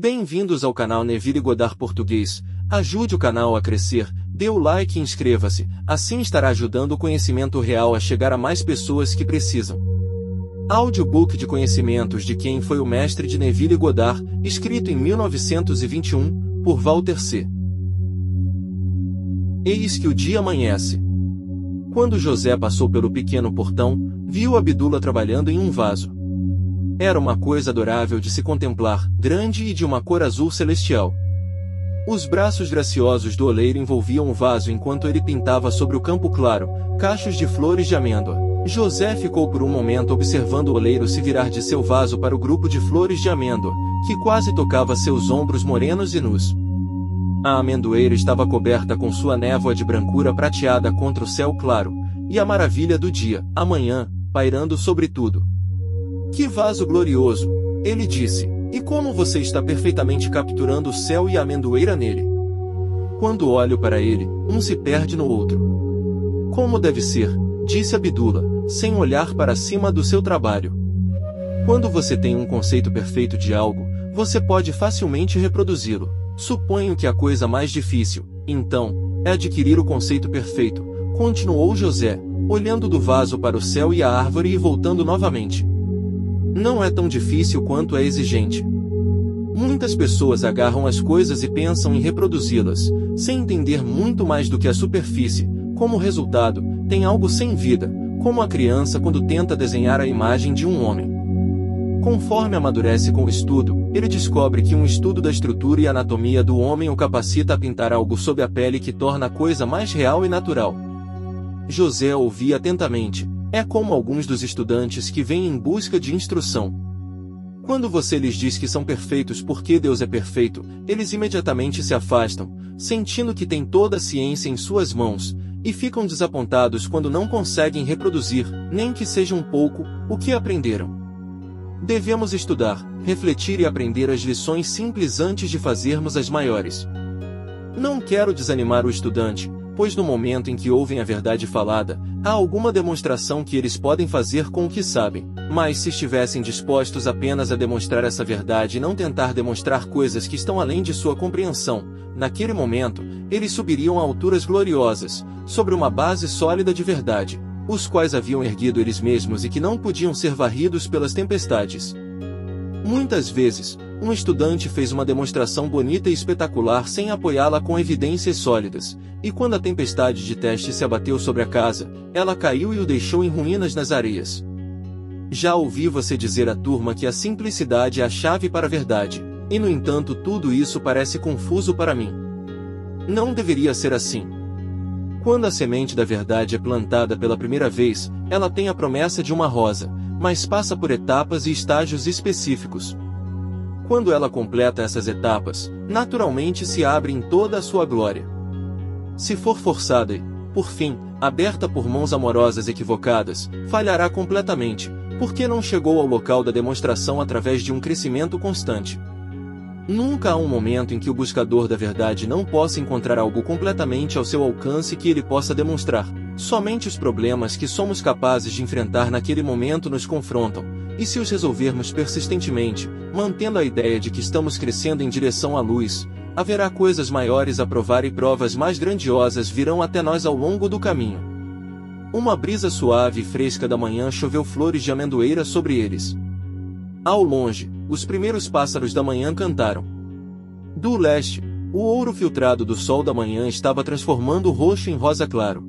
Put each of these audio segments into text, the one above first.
Bem-vindos ao canal Neville Goddard Português. Ajude o canal a crescer, dê o like e inscreva-se, assim estará ajudando o conhecimento real a chegar a mais pessoas que precisam. Audiobook de conhecimentos de quem foi o mestre de Neville Goddard, escrito em 1921, por Walter C. Eis que o dia amanhece. Quando José passou pelo pequeno portão, viu Abdullah trabalhando em um vaso. Era uma coisa adorável de se contemplar, grande e de uma cor azul celestial. Os braços graciosos do oleiro envolviam o vaso enquanto ele pintava sobre o campo claro, cachos de flores de amêndoa. José ficou por um momento observando o oleiro se virar de seu vaso para o grupo de flores de amêndoa, que quase tocava seus ombros morenos e nus. A amendoeira estava coberta com sua névoa de brancura prateada contra o céu claro, e a maravilha do dia, a manhã, pairando sobre tudo. Que vaso glorioso! Ele disse, e como você está perfeitamente capturando o céu e a amendoeira nele? Quando olho para ele, um se perde no outro. Como deve ser, disse Abdullah, sem olhar para cima do seu trabalho. Quando você tem um conceito perfeito de algo, você pode facilmente reproduzi-lo. Suponho que a coisa mais difícil, então, é adquirir o conceito perfeito, continuou José, olhando do vaso para o céu e a árvore e voltando novamente. Não é tão difícil quanto é exigente. Muitas pessoas agarram as coisas e pensam em reproduzi-las, sem entender muito mais do que a superfície. Como resultado, tem algo sem vida, como a criança quando tenta desenhar a imagem de um homem. Conforme amadurece com o estudo, ele descobre que um estudo da estrutura e anatomia do homem o capacita a pintar algo sob a pele que torna a coisa mais real e natural. José ouvia atentamente. É como alguns dos estudantes que vêm em busca de instrução. Quando você lhes diz que são perfeitos porque Deus é perfeito, eles imediatamente se afastam, sentindo que têm toda a ciência em suas mãos, e ficam desapontados quando não conseguem reproduzir, nem que seja um pouco, o que aprenderam. Devemos estudar, refletir e aprender as lições simples antes de fazermos as maiores. Não quero desanimar o estudante, pois no momento em que ouvem a verdade falada, há alguma demonstração que eles podem fazer com o que sabem, mas se estivessem dispostos apenas a demonstrar essa verdade e não tentar demonstrar coisas que estão além de sua compreensão, naquele momento, eles subiriam a alturas gloriosas, sobre uma base sólida de verdade, os quais haviam erguido eles mesmos e que não podiam ser varridos pelas tempestades. Muitas vezes, um estudante fez uma demonstração bonita e espetacular sem apoiá-la com evidências sólidas, e quando a tempestade de teste se abateu sobre a casa, ela caiu e o deixou em ruínas nas areias. Já ouvi você dizer à turma que a simplicidade é a chave para a verdade, e no entanto tudo isso parece confuso para mim. Não deveria ser assim. Quando a semente da verdade é plantada pela primeira vez, ela tem a promessa de uma rosa, mas passa por etapas e estágios específicos. Quando ela completa essas etapas, naturalmente se abre em toda a sua glória. Se for forçada e, por fim, aberta por mãos amorosas equivocadas, falhará completamente, porque não chegou ao local da demonstração através de um crescimento constante. Nunca há um momento em que o buscador da verdade não possa encontrar algo completamente ao seu alcance que ele possa demonstrar. Somente os problemas que somos capazes de enfrentar naquele momento nos confrontam, e se os resolvermos persistentemente, mantendo a ideia de que estamos crescendo em direção à luz, haverá coisas maiores a provar e provas mais grandiosas virão até nós ao longo do caminho. Uma brisa suave e fresca da manhã choveu flores de amendoeira sobre eles. Ao longe, os primeiros pássaros da manhã cantaram. Do leste, o ouro filtrado do sol da manhã estava transformando o roxo em rosa claro.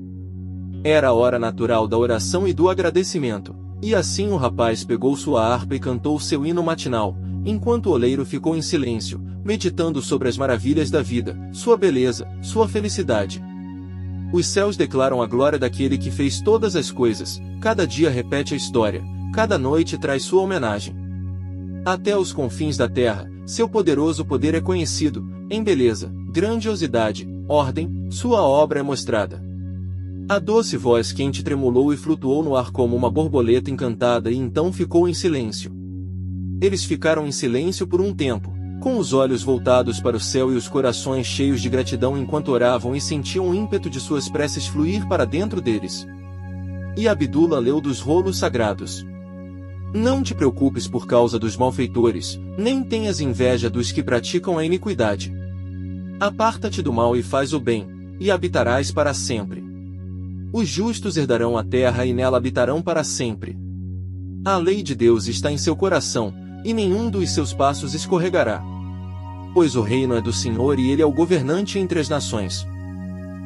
Era a hora natural da oração e do agradecimento, e assim o rapaz pegou sua harpa e cantou seu hino matinal, enquanto o oleiro ficou em silêncio, meditando sobre as maravilhas da vida, sua beleza, sua felicidade. Os céus declaram a glória daquele que fez todas as coisas, cada dia repete a história, cada noite traz sua homenagem. Até os confins da terra, seu poderoso poder é conhecido, em beleza, grandiosidade, ordem, sua obra é mostrada. A doce voz quente tremulou e flutuou no ar como uma borboleta encantada e então ficou em silêncio. Eles ficaram em silêncio por um tempo, com os olhos voltados para o céu e os corações cheios de gratidão enquanto oravam e sentiam o ímpeto de suas preces fluir para dentro deles. E Abdullah leu dos rolos sagrados. Não te preocupes por causa dos malfeitores, nem tenhas inveja dos que praticam a iniquidade. Aparta-te do mal e faz o bem, e habitarás para sempre. Os justos herdarão a terra e nela habitarão para sempre. A lei de Deus está em seu coração, e nenhum dos seus passos escorregará. Pois o reino é do Senhor e ele é o governante entre as nações.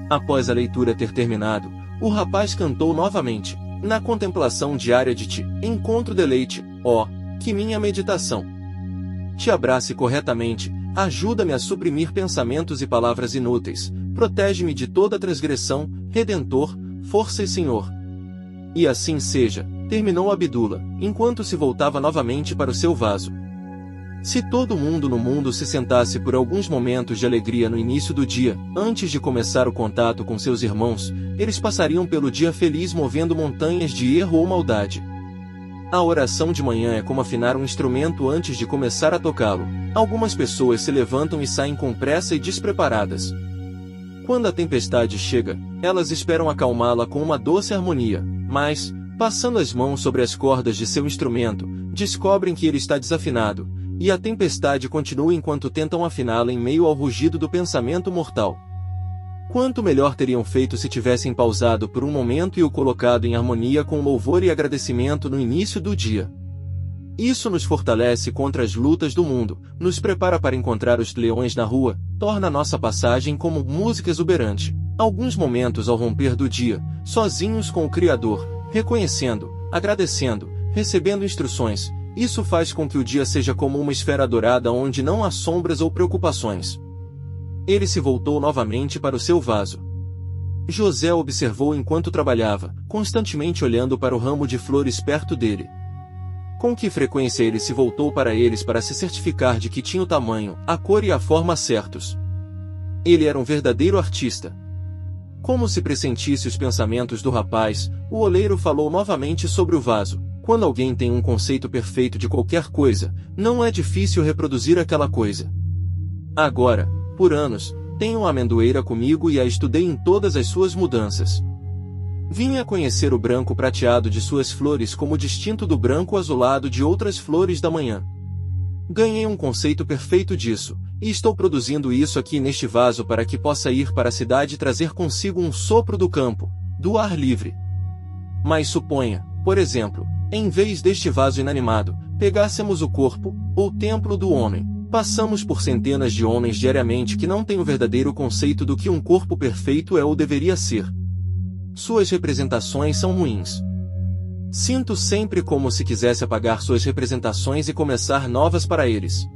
Após a leitura ter terminado, o rapaz cantou novamente: na contemplação diária de ti, encontro deleite, ó, que minha meditação te abrace corretamente, ajuda-me a suprimir pensamentos e palavras inúteis, protege-me de toda transgressão, Redentor, força e Senhor. E assim seja, terminou Abdullah, enquanto se voltava novamente para o seu vaso. Se todo mundo no mundo se sentasse por alguns momentos de alegria no início do dia, antes de começar o contato com seus irmãos, eles passariam pelo dia feliz movendo montanhas de erro ou maldade. A oração de manhã é como afinar um instrumento antes de começar a tocá-lo. Algumas pessoas se levantam e saem com pressa e despreparadas. Quando a tempestade chega, elas esperam acalmá-la com uma doce harmonia, mas, passando as mãos sobre as cordas de seu instrumento, descobrem que ele está desafinado, e a tempestade continua enquanto tentam afiná-la em meio ao rugido do pensamento mortal. Quanto melhor teriam feito se tivessem pausado por um momento e o colocado em harmonia com louvor e agradecimento no início do dia. Isso nos fortalece contra as lutas do mundo, nos prepara para encontrar os leões na rua, torna nossa passagem como música exuberante. Alguns momentos ao romper do dia, sozinhos com o Criador, reconhecendo, agradecendo, recebendo instruções, isso faz com que o dia seja como uma esfera dourada onde não há sombras ou preocupações. Ele se voltou novamente para o seu vaso. José observou enquanto trabalhava, constantemente olhando para o ramo de flores perto dele. Com que frequência ele se voltou para eles para se certificar de que tinha o tamanho, a cor e a forma certos. Ele era um verdadeiro artista. Como se pressentisse os pensamentos do rapaz, o oleiro falou novamente sobre o vaso. Quando alguém tem um conceito perfeito de qualquer coisa, não é difícil reproduzir aquela coisa. Agora, por anos, tenho a amendoeira comigo e a estudei em todas as suas mudanças. Vim a conhecer o branco prateado de suas flores como distinto do branco azulado de outras flores da manhã. Ganhei um conceito perfeito disso, e estou produzindo isso aqui neste vaso para que possa ir para a cidade e trazer consigo um sopro do campo, do ar livre. Mas suponha, por exemplo, em vez deste vaso inanimado, pegássemos o corpo, ou templo do homem. Passamos por centenas de homens diariamente que não têm o verdadeiro conceito do que um corpo perfeito é ou deveria ser. Suas representações são ruins. Sinto sempre como se quisesse apagar suas representações e começar novas para eles.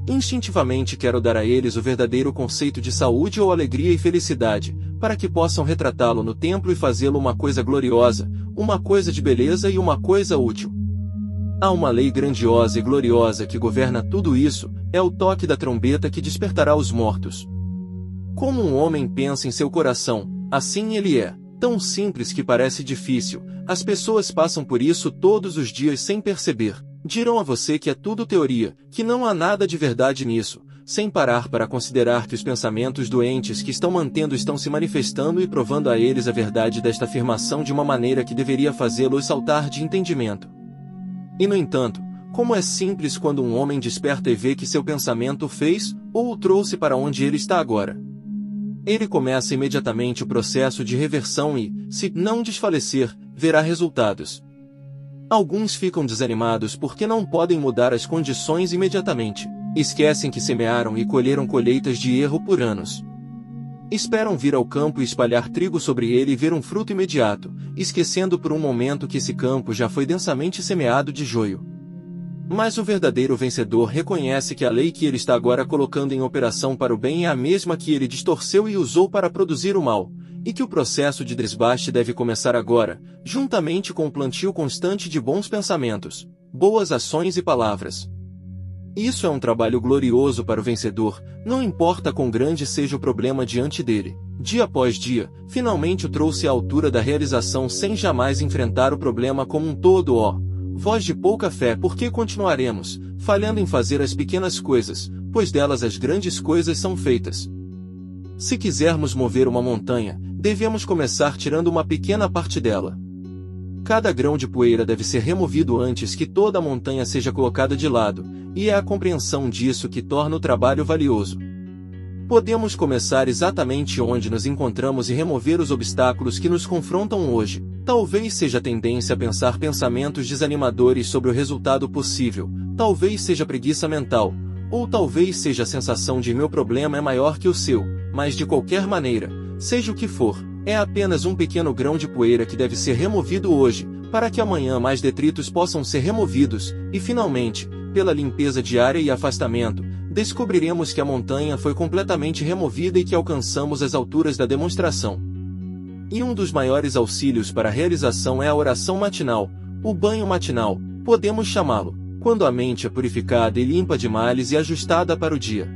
Instintivamente quero dar a eles o verdadeiro conceito de saúde ou alegria e felicidade, para que possam retratá-lo no templo e fazê-lo uma coisa gloriosa, uma coisa de beleza e uma coisa útil. Há uma lei grandiosa e gloriosa que governa tudo isso, é o toque da trombeta que despertará os mortos. Como um homem pensa em seu coração, assim ele é. Tão simples que parece difícil, as pessoas passam por isso todos os dias sem perceber. Dirão a você que é tudo teoria, que não há nada de verdade nisso, sem parar para considerar que os pensamentos doentes que estão mantendo estão se manifestando e provando a eles a verdade desta afirmação de uma maneira que deveria fazê-los saltar de entendimento. E no entanto, como é simples quando um homem desperta e vê que seu pensamento o fez, ou o trouxe para onde ele está agora. Ele começa imediatamente o processo de reversão e, se não desfalecer, verá resultados. Alguns ficam desanimados porque não podem mudar as condições imediatamente. Esquecem que semearam e colheram colheitas de erro por anos. Esperam vir ao campo e espalhar trigo sobre ele e ver um fruto imediato, esquecendo por um momento que esse campo já foi densamente semeado de joio. Mas o verdadeiro vencedor reconhece que a lei que ele está agora colocando em operação para o bem é a mesma que ele distorceu e usou para produzir o mal, e que o processo de desbaste deve começar agora, juntamente com o plantio constante de bons pensamentos, boas ações e palavras. Isso é um trabalho glorioso para o vencedor, não importa quão grande seja o problema diante dele. Dia após dia, finalmente o trouxe à altura da realização sem jamais enfrentar o problema como um todo. Voz de pouca fé, por que continuaremos, falhando em fazer as pequenas coisas, pois delas as grandes coisas são feitas. Se quisermos mover uma montanha, devemos começar tirando uma pequena parte dela. Cada grão de poeira deve ser removido antes que toda a montanha seja colocada de lado, e é a compreensão disso que torna o trabalho valioso. Podemos começar exatamente onde nos encontramos e remover os obstáculos que nos confrontam hoje. Talvez seja a tendência a pensar pensamentos desanimadores sobre o resultado possível, talvez seja preguiça mental, ou talvez seja a sensação de meu problema é maior que o seu, mas de qualquer maneira, seja o que for, é apenas um pequeno grão de poeira que deve ser removido hoje, para que amanhã mais detritos possam ser removidos, e finalmente, pela limpeza diária e afastamento, descobriremos que a montanha foi completamente removida e que alcançamos as alturas da demonstração. E um dos maiores auxílios para a realização é a oração matinal, o banho matinal, podemos chamá-lo, quando a mente é purificada e limpa de males e ajustada para o dia.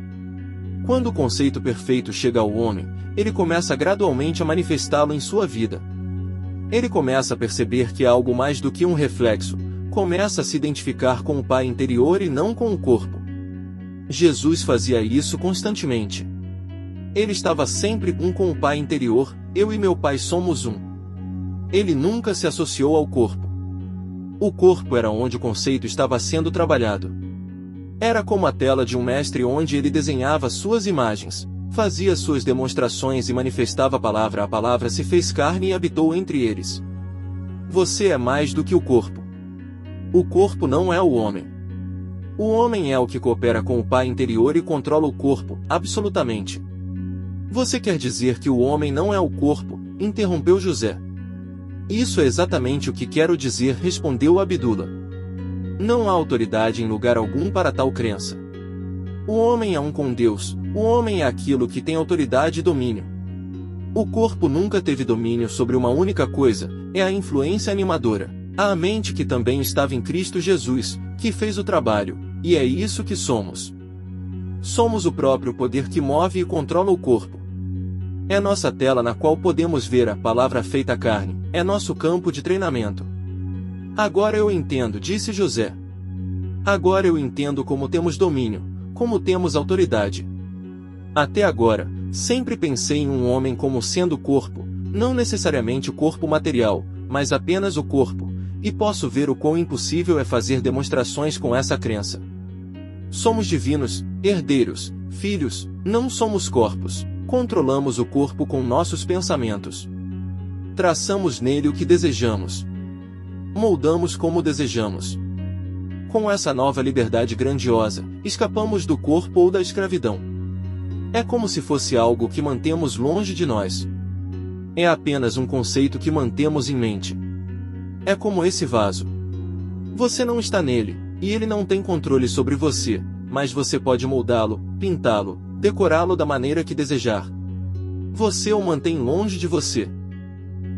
Quando o conceito perfeito chega ao homem, ele começa gradualmente a manifestá-lo em sua vida. Ele começa a perceber que é algo mais do que um reflexo, começa a se identificar com o Pai interior e não com o corpo. Jesus fazia isso constantemente. Ele estava sempre um com o Pai interior, eu e meu Pai somos um. Ele nunca se associou ao corpo. O corpo era onde o conceito estava sendo trabalhado. Era como a tela de um mestre onde ele desenhava suas imagens, fazia suas demonstrações e manifestava a palavra se fez carne e habitou entre eles. Você é mais do que o corpo. O corpo não é o homem. O homem é o que coopera com o Pai interior e controla o corpo, absolutamente. Você quer dizer que o homem não é o corpo? Interrompeu José. Isso é exatamente o que quero dizer, respondeu Abdullah. Não há autoridade em lugar algum para tal crença. O homem é um com Deus, o homem é aquilo que tem autoridade e domínio. O corpo nunca teve domínio sobre uma única coisa, é a influência animadora, a mente que também estava em Cristo Jesus, que fez o trabalho, e é isso que somos. Somos o próprio poder que move e controla o corpo. É nossa tela na qual podemos ver a palavra feita carne, é nosso campo de treinamento. Agora eu entendo, disse José. Agora eu entendo como temos domínio, como temos autoridade. Até agora, sempre pensei em um homem como sendo o corpo, não necessariamente o corpo material, mas apenas o corpo, e posso ver o quão impossível é fazer demonstrações com essa crença. Somos divinos, herdeiros, filhos, não somos corpos, controlamos o corpo com nossos pensamentos. Traçamos nele o que desejamos. Moldamos como desejamos. Com essa nova liberdade grandiosa, escapamos do corpo ou da escravidão. É como se fosse algo que mantemos longe de nós. É apenas um conceito que mantemos em mente. É como esse vaso. Você não está nele, e ele não tem controle sobre você, mas você pode moldá-lo, pintá-lo, decorá-lo da maneira que desejar. Você o mantém longe de você.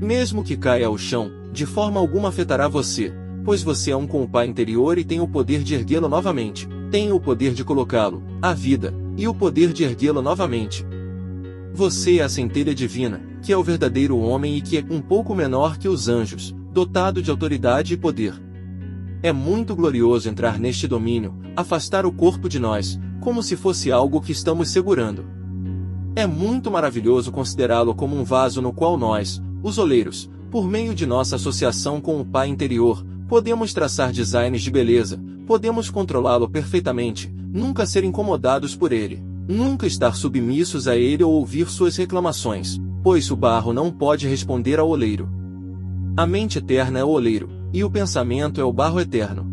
Mesmo que caia ao chão, de forma alguma afetará você, pois você é um com o Pai interior e tem o poder de erguê-lo novamente, tem o poder de colocá-lo, à vida, e o poder de erguê-lo novamente. Você é a centelha divina, que é o verdadeiro homem e que é um pouco menor que os anjos, dotado de autoridade e poder. É muito glorioso entrar neste domínio, afastar o corpo de nós, como se fosse algo que estamos segurando. É muito maravilhoso considerá-lo como um vaso no qual nós, os oleiros, por meio de nossa associação com o Pai interior, podemos traçar designs de beleza, podemos controlá-lo perfeitamente, nunca ser incomodados por ele, nunca estar submissos a ele ou ouvir suas reclamações, pois o barro não pode responder ao oleiro. A mente eterna é o oleiro, e o pensamento é o barro eterno.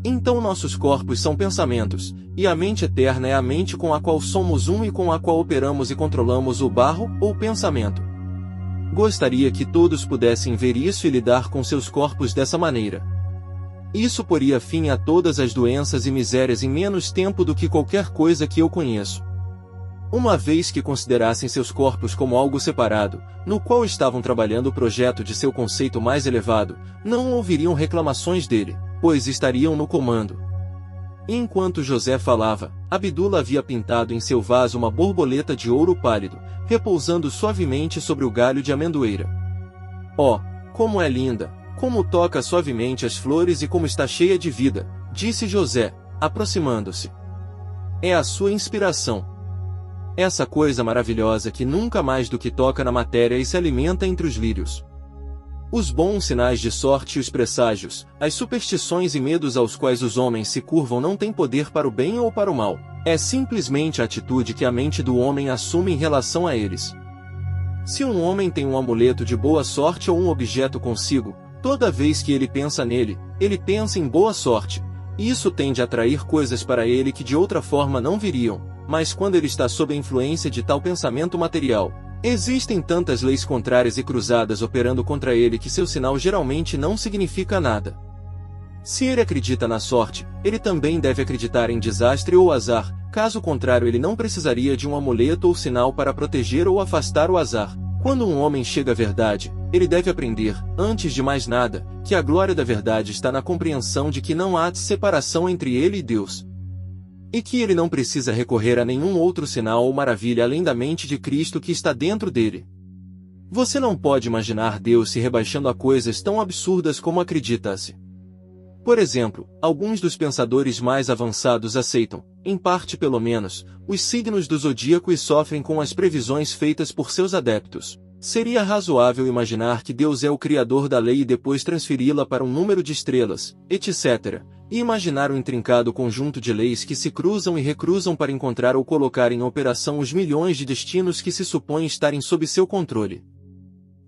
Então nossos corpos são pensamentos, e a mente eterna é a mente com a qual somos um e com a qual operamos e controlamos o barro ou pensamento. Gostaria que todos pudessem ver isso e lidar com seus corpos dessa maneira. Isso poria fim a todas as doenças e misérias em menos tempo do que qualquer coisa que eu conheço. Uma vez que considerassem seus corpos como algo separado, no qual estavam trabalhando o projeto de seu conceito mais elevado, não ouviriam reclamações dele, pois estariam no comando. Enquanto José falava, Abdullah havia pintado em seu vaso uma borboleta de ouro pálido, repousando suavemente sobre o galho de amendoeira. Oh, como é linda! Como toca suavemente as flores e como está cheia de vida, disse José, aproximando-se. É a sua inspiração. Essa coisa maravilhosa que nunca mais do que toca na matéria e se alimenta entre os lírios. Os bons sinais de sorte e os presságios, as superstições e medos aos quais os homens se curvam não têm poder para o bem ou para o mal. É simplesmente a atitude que a mente do homem assume em relação a eles. Se um homem tem um amuleto de boa sorte ou um objeto consigo, toda vez que ele pensa nele, ele pensa em boa sorte. Isso tende a atrair coisas para ele que de outra forma não viriam, mas quando ele está sob a influência de tal pensamento material, existem tantas leis contrárias e cruzadas operando contra ele que seu sinal geralmente não significa nada. Se ele acredita na sorte, ele também deve acreditar em desastre ou azar, caso contrário ele não precisaria de um amuleto ou sinal para proteger ou afastar o azar. Quando um homem chega à verdade, ele deve aprender, antes de mais nada, que a glória da verdade está na compreensão de que não há separação entre ele e Deus. E que ele não precisa recorrer a nenhum outro sinal ou maravilha além da mente de Cristo que está dentro dele. Você não pode imaginar Deus se rebaixando a coisas tão absurdas como acredita-se. Por exemplo, alguns dos pensadores mais avançados aceitam, em parte pelo menos, os signos do zodíaco e sofrem com as previsões feitas por seus adeptos. Seria razoável imaginar que Deus é o criador da lei e depois transferi-la para um número de estrelas, etc., e imaginar um intrincado conjunto de leis que se cruzam e recruzam para encontrar ou colocar em operação os milhões de destinos que se supõem estarem sob seu controle.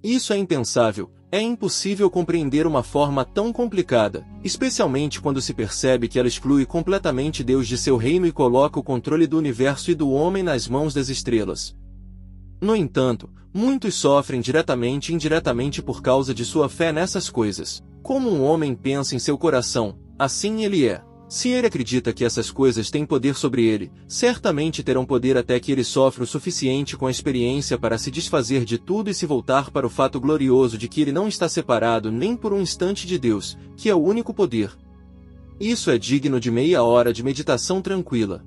Isso é impensável, é impossível compreender uma forma tão complicada, especialmente quando se percebe que ela exclui completamente Deus de seu reino e coloca o controle do universo e do homem nas mãos das estrelas. No entanto, muitos sofrem diretamente e indiretamente por causa de sua fé nessas coisas. Como um homem pensa em seu coração, assim ele é. Se ele acredita que essas coisas têm poder sobre ele, certamente terão poder até que ele sofra o suficiente com a experiência para se desfazer de tudo e se voltar para o fato glorioso de que ele não está separado nem por um instante de Deus, que é o único poder. Isso é digno de meia hora de meditação tranquila.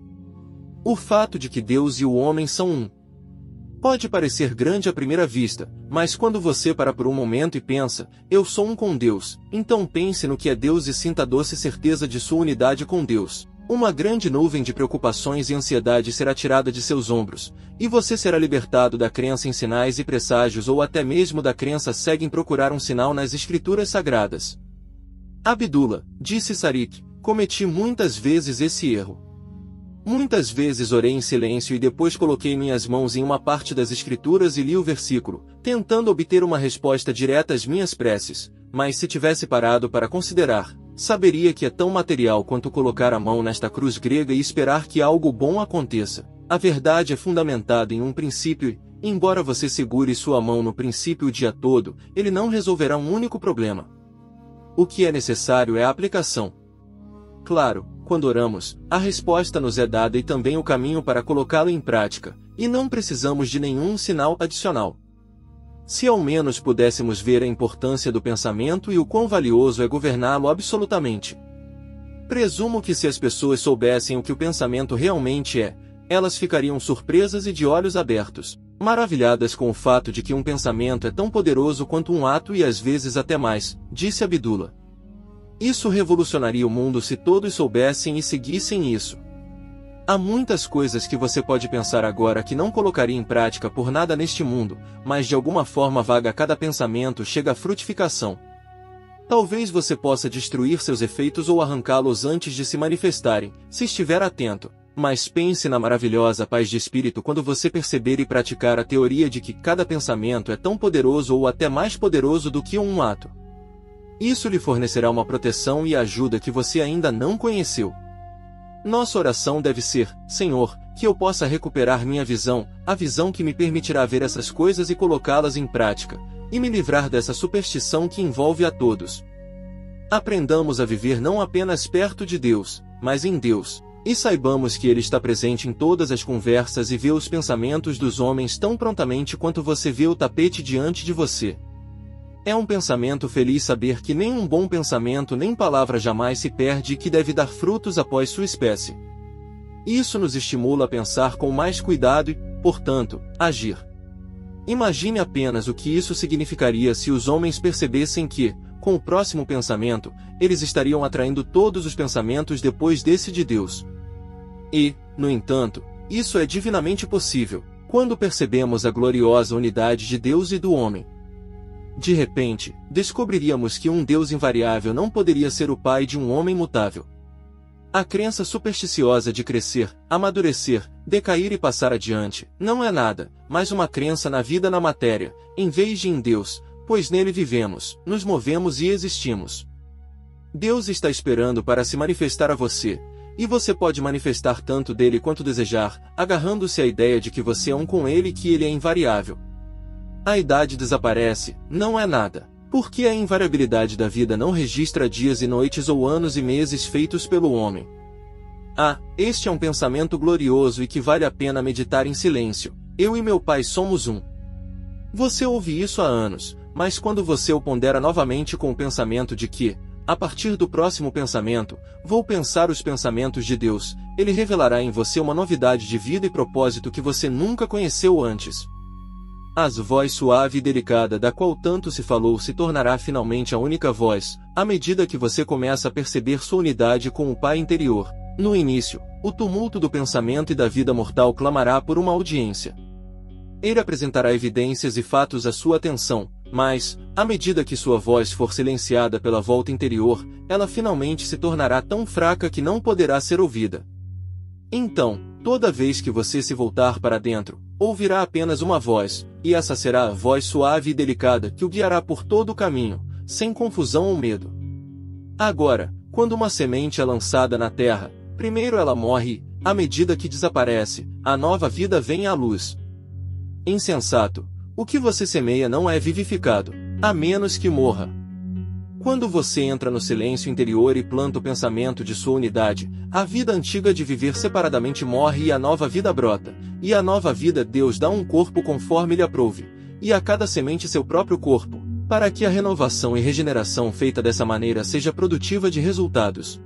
O fato de que Deus e o homem são um pode parecer grande à primeira vista, mas quando você para por um momento e pensa, eu sou um com Deus, então pense no que é Deus e sinta a doce certeza de sua unidade com Deus. Uma grande nuvem de preocupações e ansiedade será tirada de seus ombros, e você será libertado da crença em sinais e presságios ou até mesmo da crença cega em procurar um sinal nas escrituras sagradas. Abdullah, disse Sarik, cometi muitas vezes esse erro. Muitas vezes orei em silêncio e depois coloquei minhas mãos em uma parte das escrituras e li o versículo, tentando obter uma resposta direta às minhas preces, mas se tivesse parado para considerar, saberia que é tão material quanto colocar a mão nesta cruz grega e esperar que algo bom aconteça. A verdade é fundamentada em um princípio e, embora você segure sua mão no princípio o dia todo, ele não resolverá um único problema. O que é necessário é a aplicação. Claro, quando oramos, a resposta nos é dada e também o caminho para colocá-la em prática, e não precisamos de nenhum sinal adicional. Se ao menos pudéssemos ver a importância do pensamento e o quão valioso é governá-lo absolutamente. Presumo que se as pessoas soubessem o que o pensamento realmente é, elas ficariam surpresas e de olhos abertos, maravilhadas com o fato de que um pensamento é tão poderoso quanto um ato e às vezes até mais, disse Abdullah. Isso revolucionaria o mundo se todos soubessem e seguissem isso. Há muitas coisas que você pode pensar agora que não colocaria em prática por nada neste mundo, mas de alguma forma vaga cada pensamento chega à frutificação. Talvez você possa destruir seus efeitos ou arrancá-los antes de se manifestarem, se estiver atento, mas pense na maravilhosa paz de espírito quando você perceber e praticar a teoria de que cada pensamento é tão poderoso ou até mais poderoso do que um ato. Isso lhe fornecerá uma proteção e ajuda que você ainda não conheceu. Nossa oração deve ser, Senhor, que eu possa recuperar minha visão, a visão que me permitirá ver essas coisas e colocá-las em prática, e me livrar dessa superstição que envolve a todos. Aprendamos a viver não apenas perto de Deus, mas em Deus, e saibamos que Ele está presente em todas as conversas e vê os pensamentos dos homens tão prontamente quanto você vê o tapete diante de você. É um pensamento feliz saber que nem um bom pensamento nem palavra jamais se perde e que deve dar frutos após sua espécie. Isso nos estimula a pensar com mais cuidado e, portanto, agir. Imagine apenas o que isso significaria se os homens percebessem que, com o próximo pensamento, eles estariam atraindo todos os pensamentos depois desse de Deus. E, no entanto, isso é divinamente possível, quando percebemos a gloriosa unidade de Deus e do homem. de repente, descobriríamos que um Deus invariável não poderia ser o pai de um homem mutável. A crença supersticiosa de crescer, amadurecer, decair e passar adiante, não é nada, mas uma crença na vida na matéria, em vez de em Deus, pois nele vivemos, nos movemos e existimos. Deus está esperando para se manifestar a você, e você pode manifestar tanto dele quanto desejar, agarrando-se à ideia de que você é um com ele e que ele é invariável. A idade desaparece, não é nada. Porque a invariabilidade da vida não registra dias e noites ou anos e meses feitos pelo homem. Este é um pensamento glorioso e que vale a pena meditar em silêncio. Eu e meu pai somos um. Você ouve isso há anos, mas quando você o pondera novamente com o pensamento de que, a partir do próximo pensamento, vou pensar os pensamentos de Deus, ele revelará em você uma novidade de vida e propósito que você nunca conheceu antes. A voz suave e delicada da qual tanto se falou se tornará finalmente a única voz, à medida que você começa a perceber sua unidade com o Pai interior. No início, o tumulto do pensamento e da vida mortal clamará por uma audiência. Ele apresentará evidências e fatos à sua atenção, mas, à medida que sua voz for silenciada pela volta interior, ela finalmente se tornará tão fraca que não poderá ser ouvida. Então, toda vez que você se voltar para dentro, ouvirá apenas uma voz, e essa será a voz suave e delicada que o guiará por todo o caminho, sem confusão ou medo. Agora, quando uma semente é lançada na terra, primeiro ela morre, e, à medida que desaparece, a nova vida vem à luz. Insensato, o que você semeia não é vivificado, a menos que morra. Quando você entra no silêncio interior e planta o pensamento de sua unidade, a vida antiga de viver separadamente morre e a nova vida brota, e a nova vida Deus dá um corpo conforme lhe aprouve, e a cada semente seu próprio corpo, para que a renovação e regeneração feita dessa maneira seja produtiva de resultados.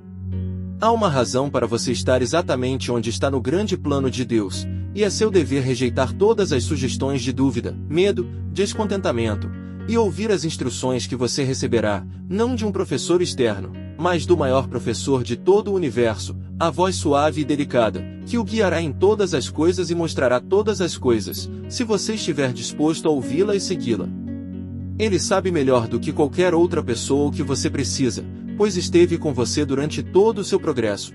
Há uma razão para você estar exatamente onde está no grande plano de Deus, e é seu dever rejeitar todas as sugestões de dúvida, medo, descontentamento, e ouvir as instruções que você receberá, não de um professor externo, mas do maior professor de todo o universo, a voz suave e delicada, que o guiará em todas as coisas e mostrará todas as coisas, se você estiver disposto a ouvi-la e segui-la. Ele sabe melhor do que qualquer outra pessoa o que você precisa, pois esteve com você durante todo o seu progresso.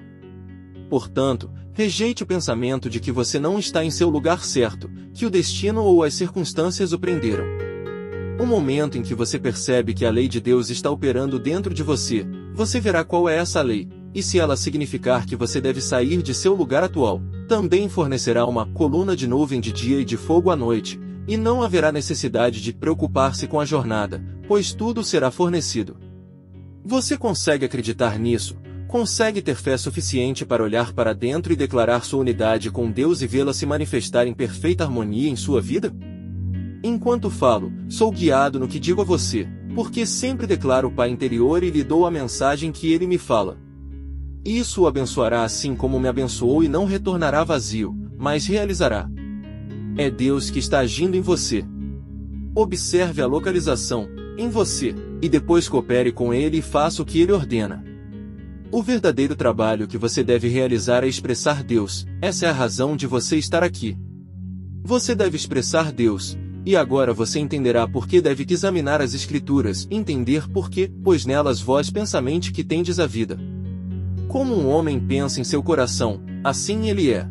Portanto, rejeite o pensamento de que você não está em seu lugar certo, que o destino ou as circunstâncias o prenderam. O momento em que você percebe que a lei de Deus está operando dentro de você, você verá qual é essa lei, e se ela significar que você deve sair de seu lugar atual, também fornecerá uma coluna de nuvem de dia e de fogo à noite, e não haverá necessidade de preocupar-se com a jornada, pois tudo será fornecido. Você consegue acreditar nisso? Consegue ter fé suficiente para olhar para dentro e declarar sua unidade com Deus e vê-la se manifestar em perfeita harmonia em sua vida? Enquanto falo, sou guiado no que digo a você, porque sempre declaro o Pai interior e lhe dou a mensagem que ele me fala. Isso o abençoará assim como me abençoou e não retornará vazio, mas realizará. É Deus que está agindo em você. Observe a localização, em você, e depois coopere com ele e faça o que ele ordena. O verdadeiro trabalho que você deve realizar é expressar Deus, essa é a razão de você estar aqui. Você deve expressar Deus, e agora você entenderá por que deve examinar as Escrituras, entender por quê, pois nelas vós pensamente que tendes a vida. Como um homem pensa em seu coração, assim ele é.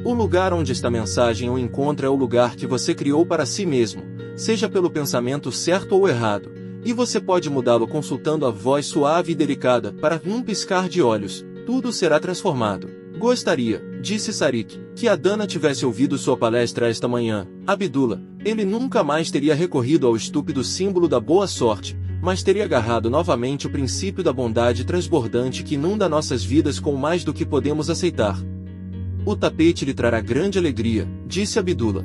O lugar onde esta mensagem o encontra é o lugar que você criou para si mesmo, seja pelo pensamento certo ou errado, e você pode mudá-lo consultando a voz suave e delicada para, num piscar de olhos, tudo será transformado. Gostaria, disse Sarik, que a Dana tivesse ouvido sua palestra esta manhã. Abdullah, ele nunca mais teria recorrido ao estúpido símbolo da boa sorte, mas teria agarrado novamente o princípio da bondade transbordante que inunda nossas vidas com mais do que podemos aceitar. O tapete lhe trará grande alegria, disse Abdullah.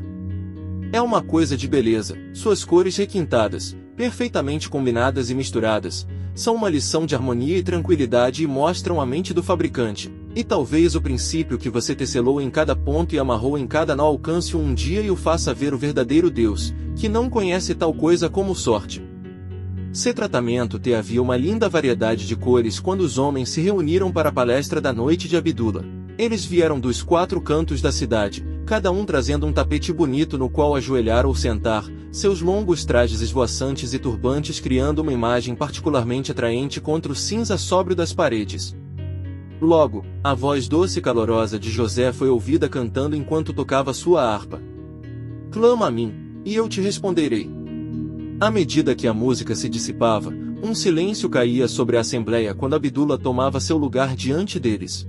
É uma coisa de beleza, suas cores requintadas, perfeitamente combinadas e misturadas, são uma lição de harmonia e tranquilidade e mostram a mente do fabricante. E talvez o princípio que você tecelou em cada ponto e amarrou em cada nó alcance um dia e o faça ver o verdadeiro Deus, que não conhece tal coisa como sorte. Seu tratamento te havia uma linda variedade de cores quando os homens se reuniram para a palestra da noite de Abdullah. Eles vieram dos 4 cantos da cidade, cada um trazendo um tapete bonito no qual ajoelhar ou sentar, seus longos trajes esvoaçantes e turbantes criando uma imagem particularmente atraente contra o cinza sóbrio das paredes. Logo, a voz doce e calorosa de José foi ouvida cantando enquanto tocava sua harpa. Clama a mim, e eu te responderei. À medida que a música se dissipava, um silêncio caía sobre a assembleia quando Abdullah tomava seu lugar diante deles.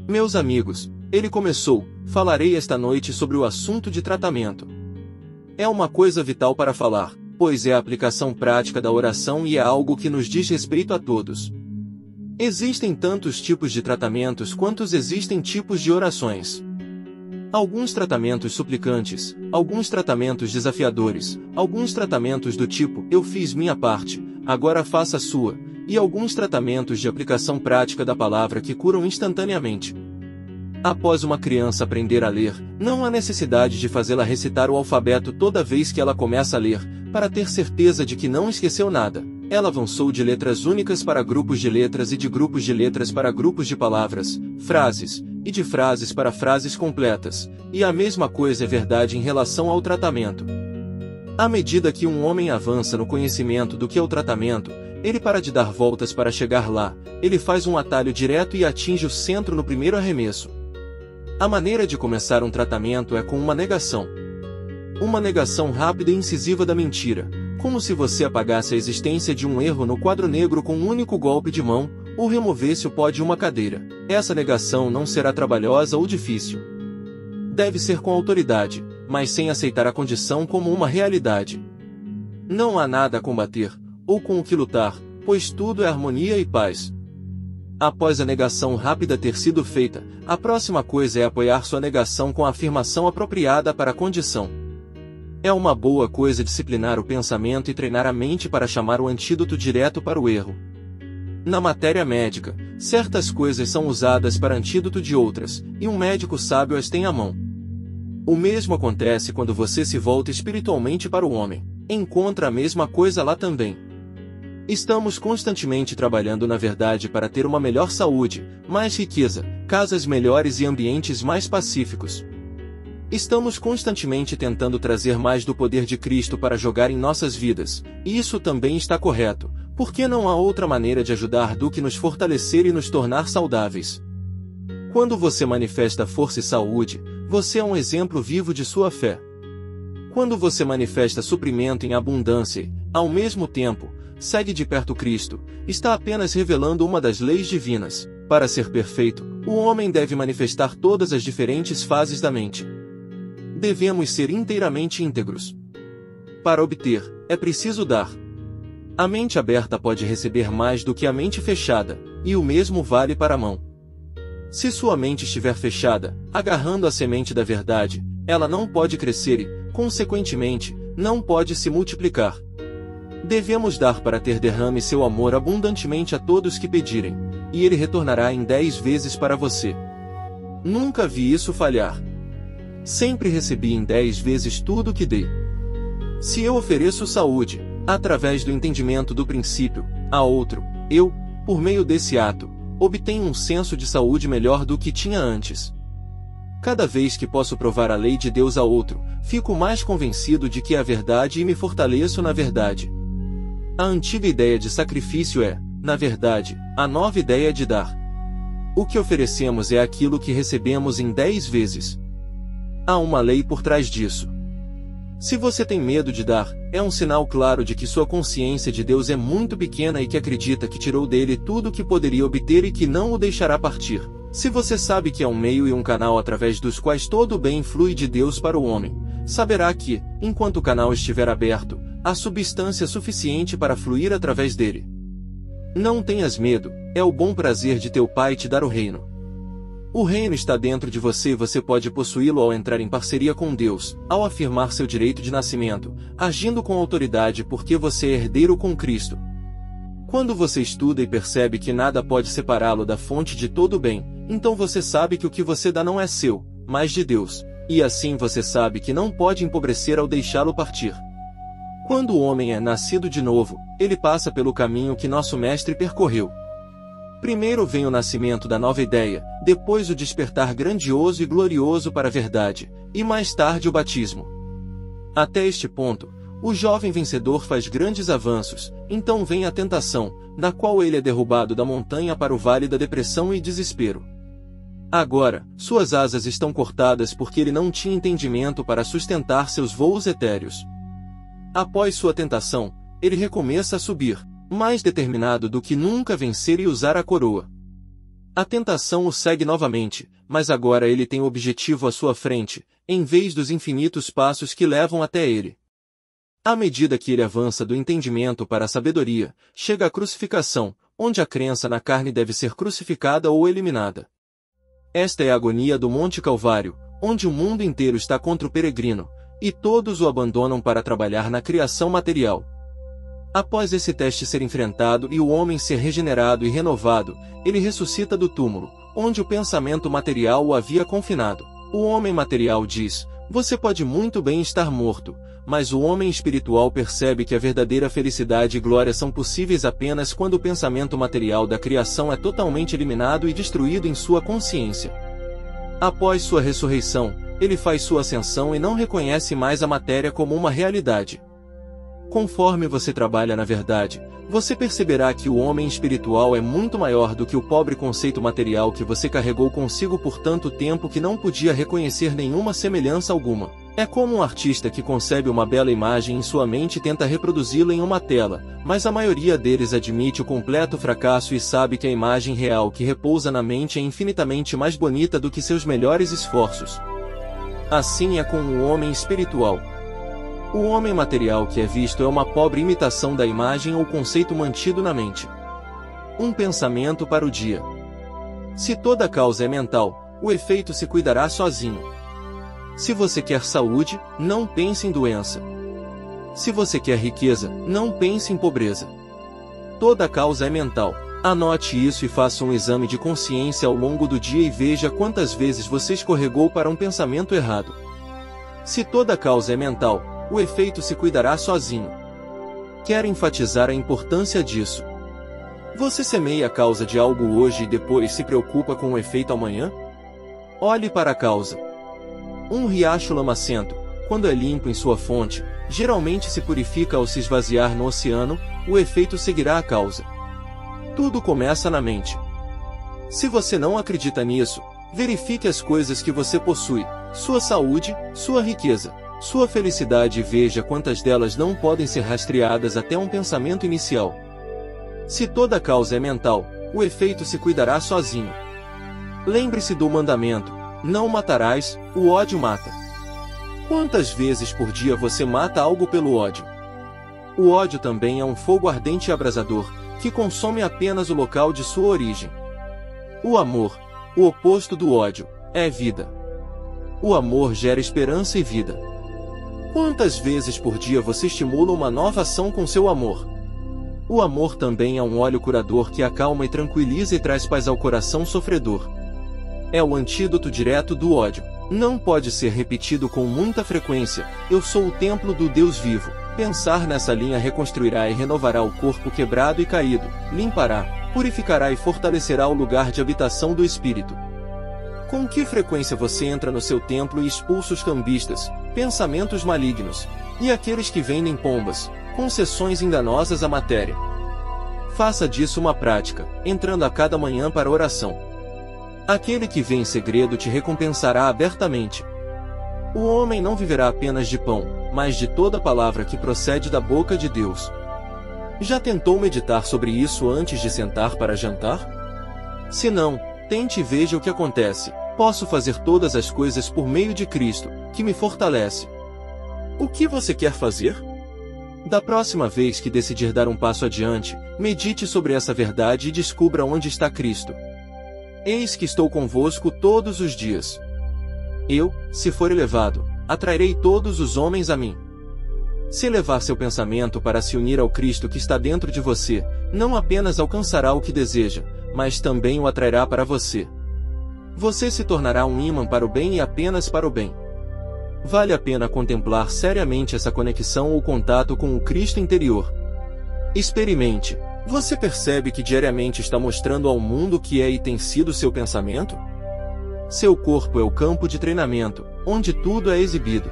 Meus amigos, ele começou, falarei esta noite sobre o assunto de tratamento. É uma coisa vital para falar, pois é a aplicação prática da oração e é algo que nos diz respeito a todos. Existem tantos tipos de tratamentos quantos existem tipos de orações. Alguns tratamentos suplicantes, alguns tratamentos desafiadores, alguns tratamentos do tipo, eu fiz minha parte, agora faça a sua, e alguns tratamentos de aplicação prática da palavra que curam instantaneamente. Após uma criança aprender a ler, não há necessidade de fazê-la recitar o alfabeto toda vez que ela começa a ler, para ter certeza de que não esqueceu nada. Ela avançou de letras únicas para grupos de letras e de grupos de letras para grupos de palavras, frases, e de frases para frases completas, e a mesma coisa é verdade em relação ao tratamento. À medida que um homem avança no conhecimento do que é o tratamento, ele para de dar voltas para chegar lá, ele faz um atalho direto e atinge o centro no primeiro arremesso. A maneira de começar um tratamento é com uma negação. Uma negação rápida e incisiva da mentira, como se você apagasse a existência de um erro no quadro negro com um único golpe de mão, ou removesse o pó de uma cadeira. Essa negação não será trabalhosa ou difícil. Deve ser com autoridade, mas sem aceitar a condição como uma realidade. Não há nada a combater, ou com o que lutar, pois tudo é harmonia e paz. Após a negação rápida ter sido feita, a próxima coisa é apoiar sua negação com a afirmação apropriada para a condição. É uma boa coisa disciplinar o pensamento e treinar a mente para chamar o antídoto direto para o erro. Na matéria médica, certas coisas são usadas para antídoto de outras, e um médico sábio as tem à mão. O mesmo acontece quando você se volta espiritualmente para o homem. Encontra a mesma coisa lá também. Estamos constantemente trabalhando na verdade para ter uma melhor saúde, mais riqueza, casas melhores e ambientes mais pacíficos. Estamos constantemente tentando trazer mais do poder de Cristo para jogar em nossas vidas, e isso também está correto, porque não há outra maneira de ajudar do que nos fortalecer e nos tornar saudáveis. Quando você manifesta força e saúde, você é um exemplo vivo de sua fé. Quando você manifesta suprimento em abundância e, ao mesmo tempo, segue de perto Cristo, está apenas revelando uma das leis divinas. Para ser perfeito, o homem deve manifestar todas as diferentes fases da mente. Devemos ser inteiramente íntegros. Para obter, é preciso dar. A mente aberta pode receber mais do que a mente fechada, e o mesmo vale para a mão. Se sua mente estiver fechada, agarrando a semente da verdade, ela não pode crescer e, consequentemente, não pode se multiplicar. Devemos dar para ter derrame seu amor abundantemente a todos que pedirem, e ele retornará em 10 vezes para você. Nunca vi isso falhar. Sempre recebi em 10 vezes tudo o que dei. Se eu ofereço saúde, através do entendimento do princípio, a outro, eu, por meio desse ato, obtenho um senso de saúde melhor do que tinha antes. Cada vez que posso provar a lei de Deus a outro, fico mais convencido de que é a verdade e me fortaleço na verdade. A antiga ideia de sacrifício é, na verdade, a nova ideia de dar. O que oferecemos é aquilo que recebemos em 10 vezes. Há uma lei por trás disso. Se você tem medo de dar, é um sinal claro de que sua consciência de Deus é muito pequena e que acredita que tirou dele tudo o que poderia obter e que não o deixará partir. Se você sabe que é um meio e um canal através dos quais todo o bem flui de Deus para o homem, saberá que, enquanto o canal estiver aberto, há substância suficiente para fluir através dele. Não tenhas medo, é o bom prazer de teu Pai te dar o reino. O reino está dentro de você e você pode possuí-lo ao entrar em parceria com Deus, ao afirmar seu direito de nascimento, agindo com autoridade porque você é herdeiro com Cristo. Quando você estuda e percebe que nada pode separá-lo da fonte de todo o bem, então você sabe que o que você dá não é seu, mas de Deus, e assim você sabe que não pode empobrecer ao deixá-lo partir. Quando o homem é nascido de novo, ele passa pelo caminho que nosso Mestre percorreu. Primeiro vem o nascimento da nova ideia, depois o despertar grandioso e glorioso para a verdade, e mais tarde o batismo. Até este ponto, o jovem vencedor faz grandes avanços, então vem a tentação, na qual ele é derrubado da montanha para o vale da depressão e desespero. Agora, suas asas estão cortadas porque ele não tinha entendimento para sustentar seus voos etéreos. Após sua tentação, ele recomeça a subir, mais determinado do que nunca a vencer e usar a coroa. A tentação o segue novamente, mas agora ele tem o objetivo à sua frente, em vez dos infinitos passos que levam até ele. À medida que ele avança do entendimento para a sabedoria, chega a crucificação, onde a crença na carne deve ser crucificada ou eliminada. Esta é a agonia do Monte Calvário, onde o mundo inteiro está contra o peregrino, e todos o abandonam para trabalhar na criação material. Após esse teste ser enfrentado e o homem ser regenerado e renovado, ele ressuscita do túmulo, onde o pensamento material o havia confinado. O homem material diz: você pode muito bem estar morto, mas o homem espiritual percebe que a verdadeira felicidade e glória são possíveis apenas quando o pensamento material da criação é totalmente eliminado e destruído em sua consciência. Após sua ressurreição, ele faz sua ascensão e não reconhece mais a matéria como uma realidade. Conforme você trabalha na verdade, você perceberá que o homem espiritual é muito maior do que o pobre conceito material que você carregou consigo por tanto tempo que não podia reconhecer nenhuma semelhança alguma. É como um artista que concebe uma bela imagem em sua mente e tenta reproduzi-la em uma tela, mas a maioria deles admite o completo fracasso e sabe que a imagem real que repousa na mente é infinitamente mais bonita do que seus melhores esforços. Assim é com o homem espiritual. O homem material que é visto é uma pobre imitação da imagem ou conceito mantido na mente. Um pensamento para o dia. Se toda a causa é mental, o efeito se cuidará sozinho. Se você quer saúde, não pense em doença. Se você quer riqueza, não pense em pobreza. Toda a causa é mental. Anote isso e faça um exame de consciência ao longo do dia e veja quantas vezes você escorregou para um pensamento errado. Se toda a causa é mental, o efeito se cuidará sozinho. Quero enfatizar a importância disso. Você semeia a causa de algo hoje e depois se preocupa com o efeito amanhã? Olhe para a causa. Um riacho lamacento, quando é limpo em sua fonte, geralmente se purifica ao se esvaziar no oceano, o efeito seguirá a causa. Tudo começa na mente. Se você não acredita nisso, verifique as coisas que você possui, sua saúde, sua riqueza, sua felicidade e veja quantas delas não podem ser rastreadas até um pensamento inicial. Se toda a causa é mental, o efeito se cuidará sozinho. Lembre-se do mandamento: não matarás, o ódio mata. Quantas vezes por dia você mata algo pelo ódio? O ódio também é um fogo ardente e abrasador, que consome apenas o local de sua origem. O amor, o oposto do ódio, é vida. O amor gera esperança e vida. Quantas vezes por dia você estimula uma nova ação com seu amor? O amor também é um óleo curador que acalma e tranquiliza e traz paz ao coração sofredor. É o antídoto direto do ódio. Não pode ser repetido com muita frequência: eu sou o templo do Deus vivo. Pensar nessa linha reconstruirá e renovará o corpo quebrado e caído, limpará, purificará e fortalecerá o lugar de habitação do espírito. Com que frequência você entra no seu templo e expulsa os cambistas, pensamentos malignos, e aqueles que vendem pombas, concessões enganosas à matéria? Faça disso uma prática, entrando a cada manhã para a oração. Aquele que vê em segredo te recompensará abertamente. O homem não viverá apenas de pão, mas de toda palavra que procede da boca de Deus. Já tentou meditar sobre isso antes de sentar para jantar? Se não, tente e veja o que acontece. Posso fazer todas as coisas por meio de Cristo, que me fortalece. O que você quer fazer? Da próxima vez que decidir dar um passo adiante, medite sobre essa verdade e descubra onde está Cristo. Eis que estou convosco todos os dias. Eu, se for elevado, atrairei todos os homens a mim. Se elevar seu pensamento para se unir ao Cristo que está dentro de você, não apenas alcançará o que deseja, mas também o atrairá para você. Você se tornará um ímã para o bem e apenas para o bem. Vale a pena contemplar seriamente essa conexão ou contato com o Cristo interior. Experimente. Você percebe que diariamente está mostrando ao mundo o que é e tem sido seu pensamento? Seu corpo é o campo de treinamento, onde tudo é exibido.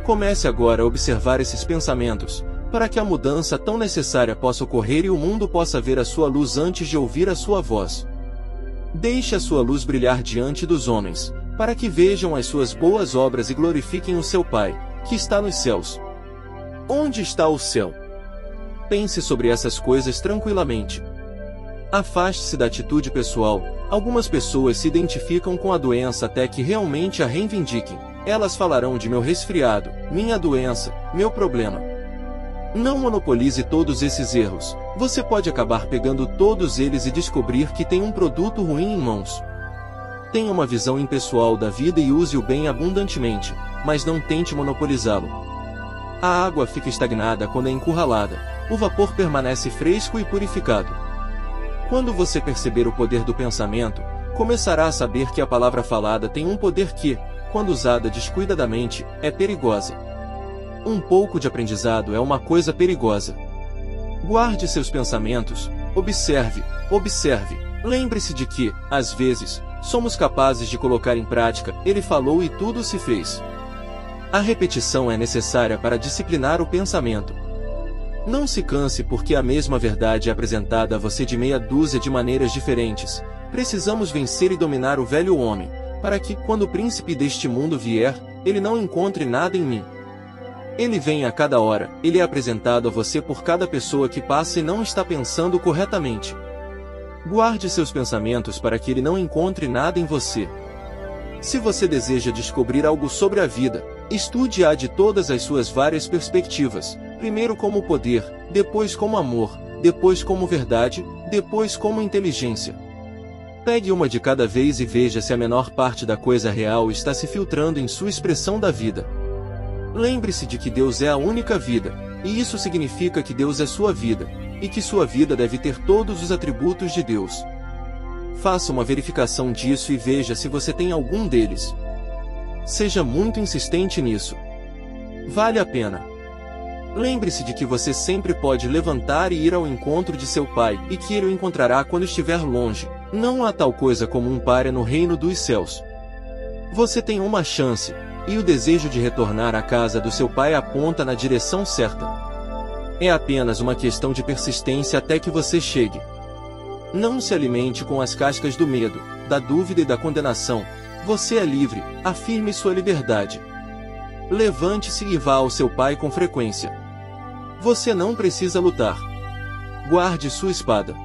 Comece agora a observar esses pensamentos, para que a mudança tão necessária possa ocorrer e o mundo possa ver a sua luz antes de ouvir a sua voz. Deixe a sua luz brilhar diante dos homens, para que vejam as suas boas obras e glorifiquem o seu Pai, que está nos céus. Onde está o céu? Pense sobre essas coisas tranquilamente. Afaste-se da atitude pessoal. Algumas pessoas se identificam com a doença até que realmente a reivindiquem. Elas falarão de meu resfriado, minha doença, meu problema. Não monopolize todos esses erros. Você pode acabar pegando todos eles e descobrir que tem um produto ruim em mãos. Tenha uma visão impessoal da vida e use-o bem abundantemente, mas não tente monopolizá-lo. A água fica estagnada quando é encurralada. O vapor permanece fresco e purificado. Quando você perceber o poder do pensamento, começará a saber que a palavra falada tem um poder que, quando usada descuidadamente, é perigosa. Um pouco de aprendizado é uma coisa perigosa. Guarde seus pensamentos, observe. Lembre-se de que, às vezes, somos capazes de colocar em prática, ele falou e tudo se fez. A repetição é necessária para disciplinar o pensamento. Não se canse porque a mesma verdade é apresentada a você de meia dúzia de maneiras diferentes. Precisamos vencer e dominar o velho homem, para que, quando o príncipe deste mundo vier, ele não encontre nada em mim. Ele vem a cada hora, ele é apresentado a você por cada pessoa que passa e não está pensando corretamente. Guarde seus pensamentos para que ele não encontre nada em você. Se você deseja descobrir algo sobre a vida, estude-a de todas as suas várias perspectivas, primeiro como poder, depois como amor, depois como verdade, depois como inteligência. Pegue uma de cada vez e veja se a menor parte da coisa real está se filtrando em sua expressão da vida. Lembre-se de que Deus é a única vida, e isso significa que Deus é sua vida, e que sua vida deve ter todos os atributos de Deus. Faça uma verificação disso e veja se você tem algum deles. Seja muito insistente nisso. Vale a pena. Lembre-se de que você sempre pode levantar e ir ao encontro de seu Pai, e que ele o encontrará quando estiver longe. Não há tal coisa como um pária no reino dos céus. Você tem uma chance, e o desejo de retornar à casa do seu Pai aponta na direção certa. É apenas uma questão de persistência até que você chegue. Não se alimente com as cascas do medo, da dúvida e da condenação. Você é livre, afirme sua liberdade. Levante-se e vá ao seu Pai com frequência. Você não precisa lutar. Guarde sua espada.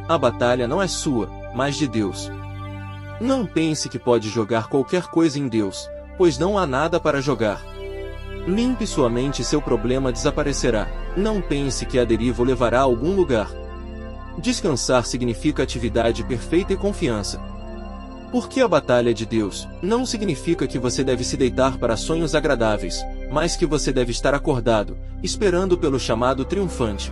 A batalha não é sua, mas de Deus. Não pense que pode jogar qualquer coisa em Deus, pois não há nada para jogar. Limpe sua mente e seu problema desaparecerá. Não pense que a deriva o levará a algum lugar. Descansar significa atividade perfeita e confiança. Porque a batalha é de Deus, não significa que você deve se deitar para sonhos agradáveis, mas que você deve estar acordado, esperando pelo chamado triunfante.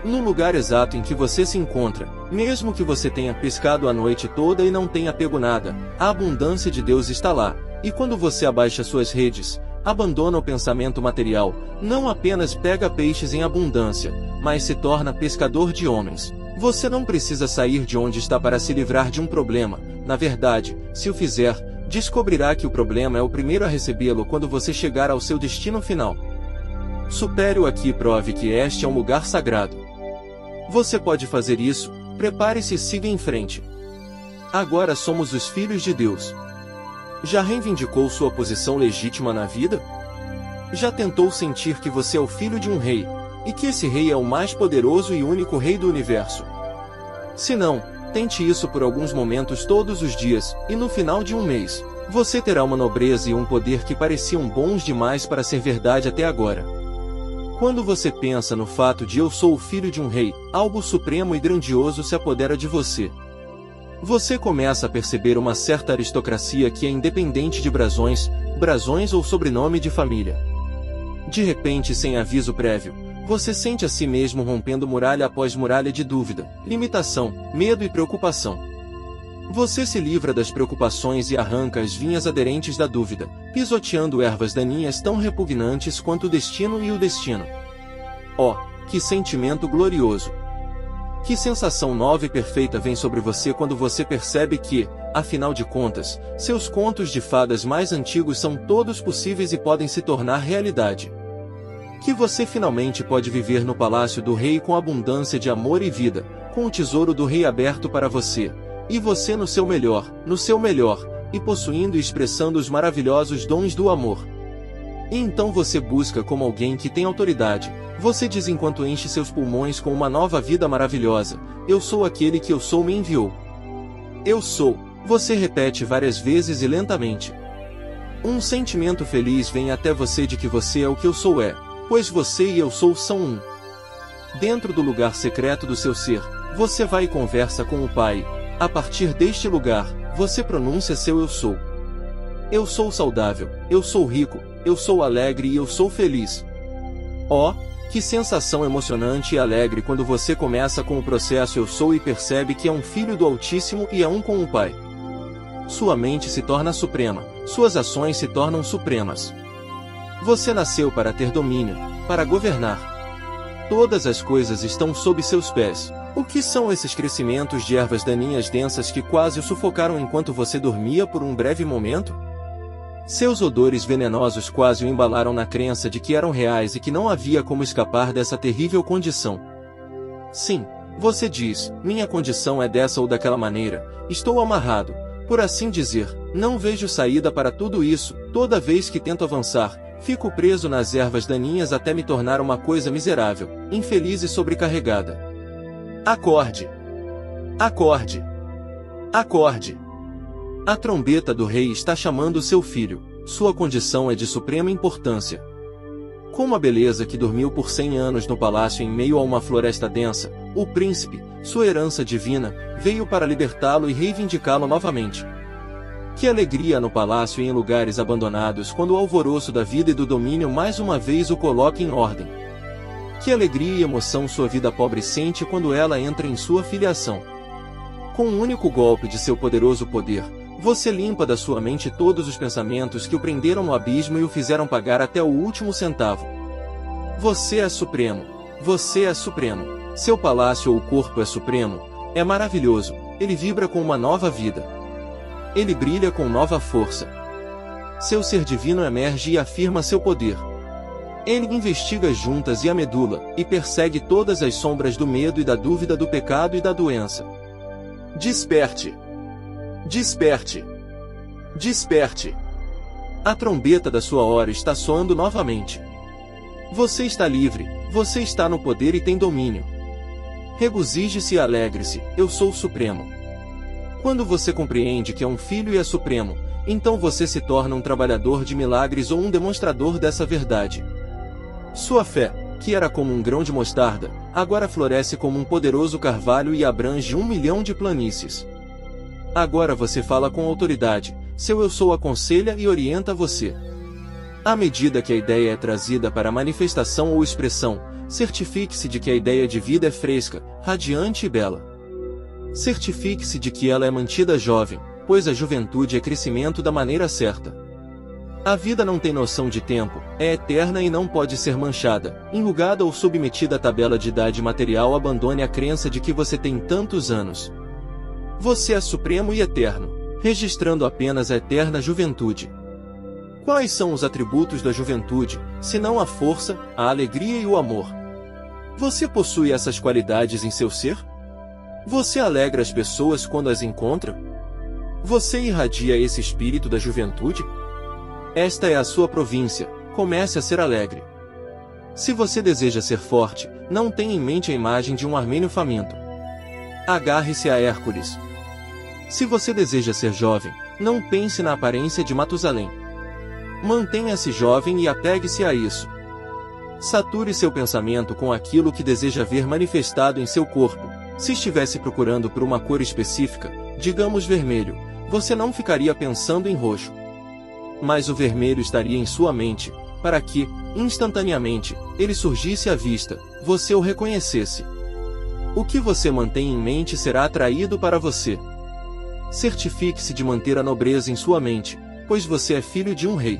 No lugar exato em que você se encontra, mesmo que você tenha pescado a noite toda e não tenha pego nada, a abundância de Deus está lá, e quando você abaixa suas redes, abandona o pensamento material, não apenas pega peixes em abundância, mas se torna pescador de homens. Você não precisa sair de onde está para se livrar de um problema. Na verdade, se o fizer, descobrirá que o problema é o primeiro a recebê-lo quando você chegar ao seu destino final. Supere-o aqui e prove que este é um lugar sagrado. Você pode fazer isso, prepare-se e siga em frente. Agora somos os filhos de Deus. Já reivindicou sua posição legítima na vida? Já tentou sentir que você é o filho de um rei, e que esse rei é o mais poderoso e único rei do universo? Se não, tente isso por alguns momentos todos os dias, e no final de um mês, você terá uma nobreza e um poder que pareciam bons demais para ser verdade até agora. Quando você pensa no fato de eu sou o filho de um rei, algo supremo e grandioso se apodera de você. Você começa a perceber uma certa aristocracia que é independente de brasões ou sobrenome de família. De repente, sem aviso prévio, você sente a si mesmo rompendo muralha após muralha de dúvida, limitação, medo e preocupação. Você se livra das preocupações e arranca as vinhas aderentes da dúvida, pisoteando ervas daninhas tão repugnantes quanto o destino e o destino. Oh, que sentimento glorioso! Que sensação nova e perfeita vem sobre você quando você percebe que, afinal de contas, seus contos de fadas mais antigos são todos possíveis e podem se tornar realidade. Que você finalmente pode viver no palácio do rei com abundância de amor e vida, com o tesouro do rei aberto para você, e você no seu melhor, e possuindo e expressando os maravilhosos dons do amor. E então você busca como alguém que tem autoridade. Você diz enquanto enche seus pulmões com uma nova vida maravilhosa: eu sou aquele que eu sou me enviou. Eu sou. Você repete várias vezes e lentamente. Um sentimento feliz vem até você de que você é o que eu sou pois você e eu sou são um. Dentro do lugar secreto do seu ser, você vai e conversa com o Pai. A partir deste lugar, você pronuncia seu eu sou. Eu sou saudável, eu sou rico, eu sou alegre e eu sou feliz. Oh, que sensação emocionante e alegre quando você começa com o processo eu sou e percebe que é um filho do Altíssimo e é um com o Pai. Sua mente se torna suprema, suas ações se tornam supremas. Você nasceu para ter domínio, para governar. Todas as coisas estão sob seus pés. O que são esses crescimentos de ervas daninhas densas que quase o sufocaram enquanto você dormia por um breve momento? Seus odores venenosos quase o embalaram na crença de que eram reais e que não havia como escapar dessa terrível condição. Sim, você diz, minha condição é dessa ou daquela maneira, estou amarrado, por assim dizer, não vejo saída para tudo isso, toda vez que tento avançar, fico preso nas ervas daninhas até me tornar uma coisa miserável, infeliz e sobrecarregada. Acorde! Acorde! Acorde! A trombeta do rei está chamando seu filho, sua condição é de suprema importância. Como a beleza que dormiu por 100 anos no palácio em meio a uma floresta densa, o príncipe, sua herança divina, veio para libertá-lo e reivindicá-lo novamente. Que alegria no palácio e em lugares abandonados quando o alvoroço da vida e do domínio mais uma vez o coloca em ordem. Que alegria e emoção sua vida pobre sente quando ela entra em sua filiação. Com um único golpe de seu poderoso poder, você limpa da sua mente todos os pensamentos que o prenderam no abismo e o fizeram pagar até o último centavo. Você é supremo. Você é supremo. Seu palácio ou corpo é supremo. É maravilhoso. Ele vibra com uma nova vida. Ele brilha com nova força. Seu ser divino emerge e afirma seu poder. Ele investiga as juntas e a medula, e persegue todas as sombras do medo e da dúvida, do pecado e da doença. Desperte! Desperte! Desperte! A trombeta da sua hora está soando novamente. Você está livre, você está no poder e tem domínio. Regozije-se e alegre-se, eu sou o Supremo. Quando você compreende que é um filho e é supremo, então você se torna um trabalhador de milagres ou um demonstrador dessa verdade. Sua fé, que era como um grão de mostarda, agora floresce como um poderoso carvalho e abrange 1 milhão de planícies. Agora você fala com autoridade, seu eu sou aconselha e orienta você. À medida que a ideia é trazida para manifestação ou expressão, certifique-se de que a ideia de vida é fresca, radiante e bela. Certifique-se de que ela é mantida jovem, pois a juventude é crescimento da maneira certa. A vida não tem noção de tempo, é eterna e não pode ser manchada, enrugada ou submetida à tabela de idade material. Abandone a crença de que você tem tantos anos. Você é supremo e eterno, registrando apenas a eterna juventude. Quais são os atributos da juventude, senão a força, a alegria e o amor? Você possui essas qualidades em seu ser? Você alegra as pessoas quando as encontra? Você irradia esse espírito da juventude? Esta é a sua província, comece a ser alegre. Se você deseja ser forte, não tenha em mente a imagem de um armênio faminto. Agarre-se a Hércules. Se você deseja ser jovem, não pense na aparência de Matusalém. Mantenha-se jovem e apegue-se a isso. Sature seu pensamento com aquilo que deseja ver manifestado em seu corpo. Se estivesse procurando por uma cor específica, digamos vermelho, você não ficaria pensando em roxo. Mas o vermelho estaria em sua mente, para que, instantaneamente, ele surgisse à vista, você o reconhecesse. O que você mantém em mente será atraído para você. Certifique-se de manter a nobreza em sua mente, pois você é filho de um rei.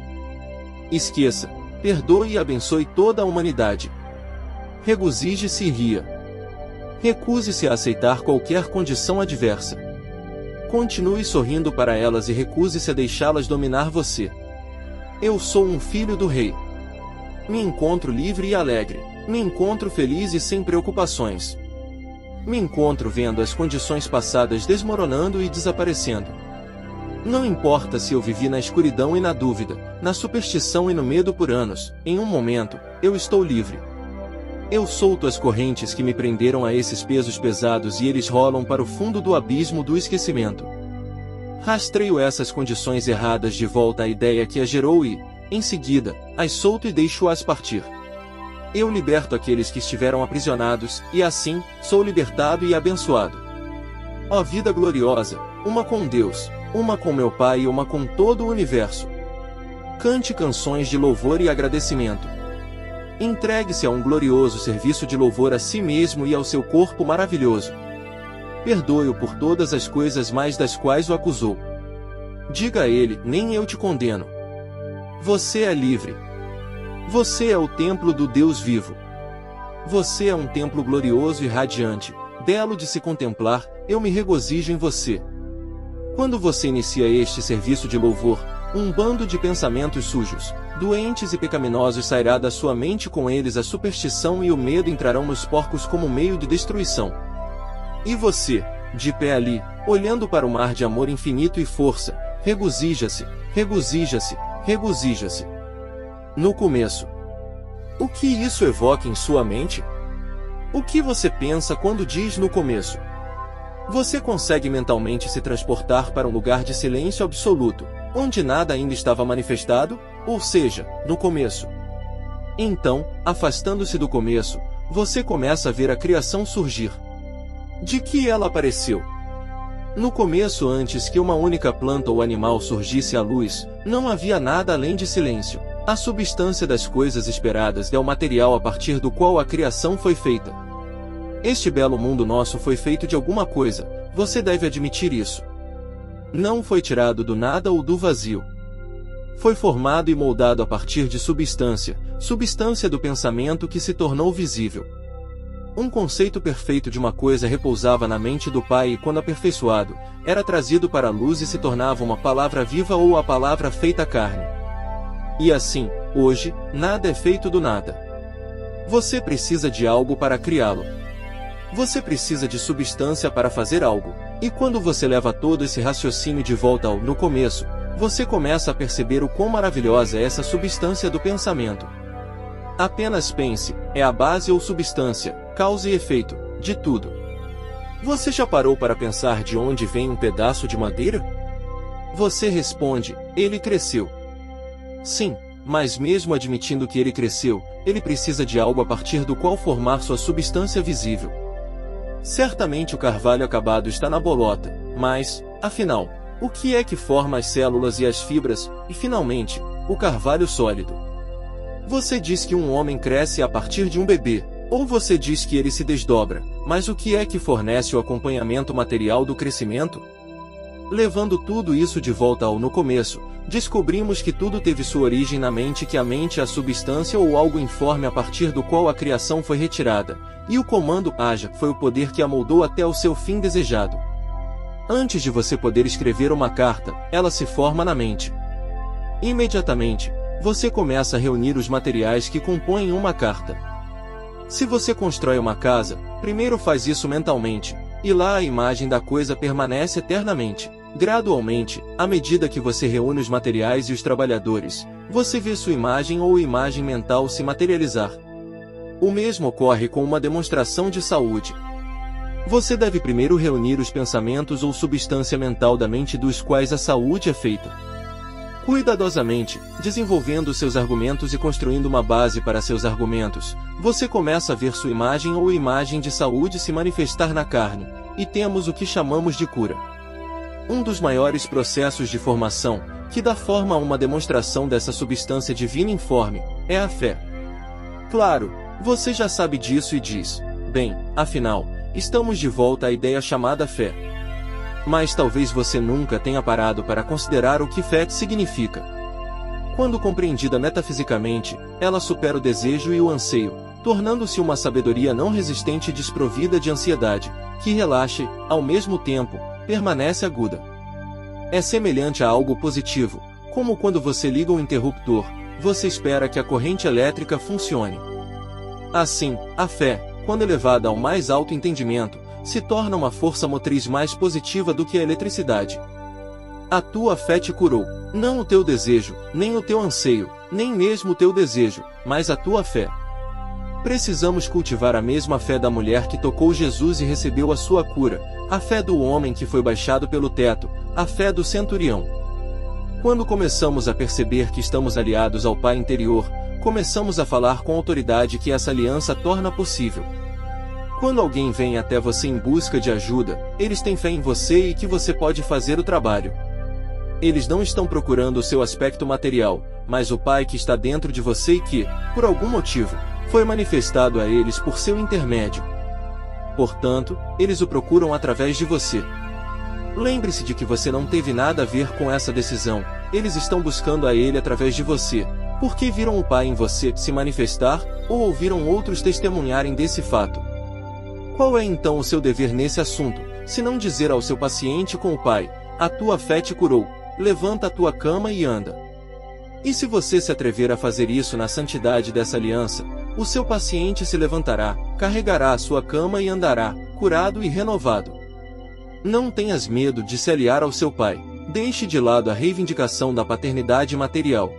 Esqueça, perdoe e abençoe toda a humanidade. Regozije-se e ria. Recuse-se a aceitar qualquer condição adversa. Continue sorrindo para elas e recuse-se a deixá-las dominar você. Eu sou um filho do rei. Me encontro livre e alegre. Me encontro feliz e sem preocupações. Me encontro vendo as condições passadas desmoronando e desaparecendo. Não importa se eu vivi na escuridão e na dúvida, na superstição e no medo por anos, em um momento, eu estou livre. Eu solto as correntes que me prenderam a esses pesos pesados e eles rolam para o fundo do abismo do esquecimento. Rastreio essas condições erradas de volta à ideia que as gerou e, em seguida, as solto e deixo-as partir. Eu liberto aqueles que estiveram aprisionados, e assim, sou libertado e abençoado. Ó vida gloriosa, uma com Deus, uma com meu Pai e uma com todo o universo. Cante canções de louvor e agradecimento. Entregue-se a um glorioso serviço de louvor a si mesmo e ao seu corpo maravilhoso. Perdoe-o por todas as coisas mais das quais o acusou. Diga a ele, nem eu te condeno. Você é livre. Você é o templo do Deus vivo. Você é um templo glorioso e radiante, belo de se contemplar, eu me regozijo em você. Quando você inicia este serviço de louvor, um bando de pensamentos sujos, doentes e pecaminosos sairá da sua mente, com eles a superstição e o medo entrarão nos porcos como meio de destruição. E você, de pé ali, olhando para o mar de amor infinito e força, regozija-se, regozija-se, regozija-se. No começo. O que isso evoca em sua mente? O que você pensa quando diz no começo? Você consegue mentalmente se transportar para um lugar de silêncio absoluto, onde nada ainda estava manifestado, ou seja, no começo. Então, afastando-se do começo, você começa a ver a criação surgir. De que ela apareceu? No começo, antes que uma única planta ou animal surgisse à luz, não havia nada além de silêncio. A substância das coisas esperadas é o material a partir do qual a criação foi feita. Este belo mundo nosso foi feito de alguma coisa, você deve admitir isso. Não foi tirado do nada ou do vazio. Foi formado e moldado a partir de substância, substância do pensamento que se tornou visível. Um conceito perfeito de uma coisa repousava na mente do Pai e, quando aperfeiçoado, era trazido para a luz e se tornava uma palavra viva ou a palavra feita carne. E assim, hoje, nada é feito do nada. Você precisa de algo para criá-lo. Você precisa de substância para fazer algo, e quando você leva todo esse raciocínio de volta ao no começo, você começa a perceber o quão maravilhosa é essa substância do pensamento. Apenas pense, é a base ou substância, causa e efeito, de tudo. Você já parou para pensar de onde vem um pedaço de madeira? Você responde, ele cresceu. Sim, mas mesmo admitindo que ele cresceu, ele precisa de algo a partir do qual formar sua substância visível. Certamente o carvalho acabado está na bolota, mas, afinal, o que é que forma as células e as fibras, e finalmente, o carvalho sólido? Você diz que um homem cresce a partir de um bebê, ou você diz que ele se desdobra, mas o que é que fornece o acompanhamento material do crescimento? Levando tudo isso de volta ao no começo, descobrimos que tudo teve sua origem na mente, que a mente é a substância ou algo informe a partir do qual a criação foi retirada, e o comando haja foi o poder que a moldou até o seu fim desejado. Antes de você poder escrever uma carta, ela se forma na mente. Imediatamente, você começa a reunir os materiais que compõem uma carta. Se você constrói uma casa, primeiro faz isso mentalmente, e lá a imagem da coisa permanece eternamente. Gradualmente, à medida que você reúne os materiais e os trabalhadores, você vê sua imagem ou imagem mental se materializar. O mesmo ocorre com uma demonstração de saúde. Você deve primeiro reunir os pensamentos ou substância mental da mente dos quais a saúde é feita. Cuidadosamente, desenvolvendo seus argumentos e construindo uma base para seus argumentos, você começa a ver sua imagem ou imagem de saúde se manifestar na carne, e temos o que chamamos de cura. Um dos maiores processos de formação, que dá forma a uma demonstração dessa substância divina informe, é a fé. Claro, você já sabe disso e diz, bem, afinal, estamos de volta à ideia chamada fé. Mas talvez você nunca tenha parado para considerar o que fé significa. Quando compreendida metafisicamente, ela supera o desejo e o anseio, tornando-se uma sabedoria não resistente e desprovida de ansiedade, que relaxa e, ao mesmo tempo, permanece aguda. É semelhante a algo positivo, como quando você liga um interruptor, você espera que a corrente elétrica funcione. Assim, a fé, quando elevada ao mais alto entendimento, se torna uma força motriz mais positiva do que a eletricidade. A tua fé te curou, não o teu desejo, nem o teu anseio, nem mesmo o teu desejo, mas a tua fé. Precisamos cultivar a mesma fé da mulher que tocou Jesus e recebeu a sua cura, a fé do homem que foi baixado pelo teto, a fé do centurião. Quando começamos a perceber que estamos aliados ao Pai interior, começamos a falar com autoridade que essa aliança torna possível. Quando alguém vem até você em busca de ajuda, eles têm fé em você e que você pode fazer o trabalho. Eles não estão procurando o seu aspecto material, mas o Pai que está dentro de você e que, por algum motivo, foi manifestado a eles por seu intermédio. Portanto, eles o procuram através de você. Lembre-se de que você não teve nada a ver com essa decisão, eles estão buscando a Ele através de você, porque viram o Pai em você se manifestar, ou ouviram outros testemunharem desse fato. Qual é então o seu dever nesse assunto, se não dizer ao seu paciente com o Pai, a tua fé te curou, levanta a tua cama e anda. E se você se atrever a fazer isso na santidade dessa aliança, o seu paciente se levantará, carregará a sua cama e andará, curado e renovado. Não tenhas medo de se aliar ao seu pai, deixe de lado a reivindicação da paternidade material.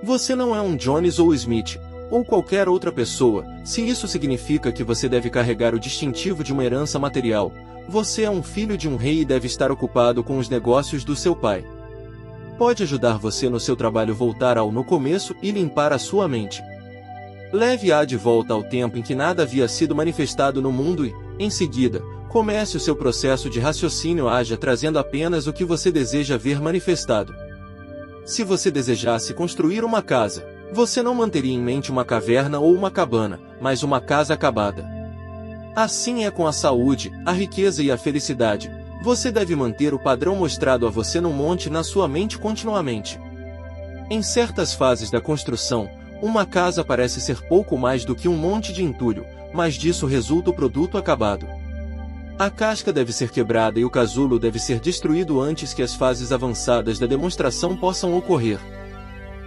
Você não é um Jones ou Smith, ou qualquer outra pessoa, se isso significa que você deve carregar o distintivo de uma herança material. Você é um filho de um rei e deve estar ocupado com os negócios do seu pai. Pode ajudar você no seu trabalho voltar ao no começo e limpar a sua mente. Leve-a de volta ao tempo em que nada havia sido manifestado no mundo e, em seguida, comece o seu processo de raciocínio haja trazendo apenas o que você deseja ver manifestado. Se você desejasse construir uma casa, você não manteria em mente uma caverna ou uma cabana, mas uma casa acabada. Assim é com a saúde, a riqueza e a felicidade. Você deve manter o padrão mostrado a você no monte na sua mente continuamente. Em certas fases da construção, uma casa parece ser pouco mais do que um monte de entulho, mas disso resulta o produto acabado. A casca deve ser quebrada e o casulo deve ser destruído antes que as fases avançadas da demonstração possam ocorrer.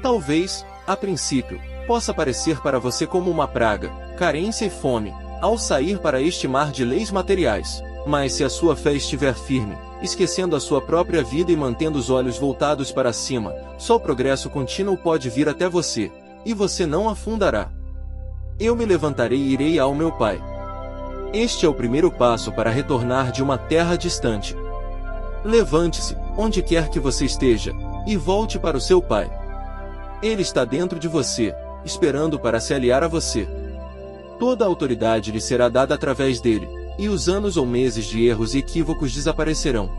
Talvez, a princípio, possa parecer para você como uma praga, carência e fome, ao sair para este mar de leis materiais, mas se a sua fé estiver firme, esquecendo a sua própria vida e mantendo os olhos voltados para cima, só o progresso contínuo pode vir até você, e você não afundará. Eu me levantarei e irei ao meu Pai. Este é o primeiro passo para retornar de uma terra distante. Levante-se, onde quer que você esteja, e volte para o seu Pai. Ele está dentro de você, esperando para se aliar a você. Toda a autoridade lhe será dada através dele, e os anos ou meses de erros e equívocos desaparecerão.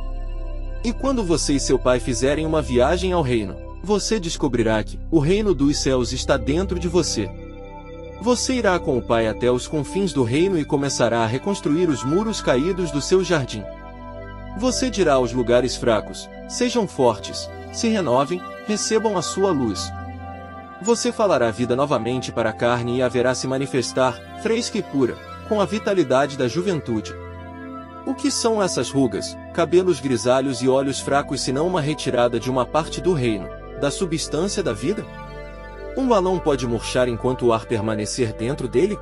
E quando você e seu pai fizerem uma viagem ao reino, você descobrirá que o reino dos céus está dentro de você. Você irá com o pai até os confins do reino e começará a reconstruir os muros caídos do seu jardim. Você dirá aos lugares fracos, sejam fortes, se renovem, recebam a sua luz. Você falará vida novamente para a carne e haverá se manifestar, fresca e pura, com a vitalidade da juventude. O que são essas rugas, cabelos grisalhos e olhos fracos senão uma retirada de uma parte do reino, da substância da vida? Um balão pode murchar enquanto o ar permanecer dentro dele?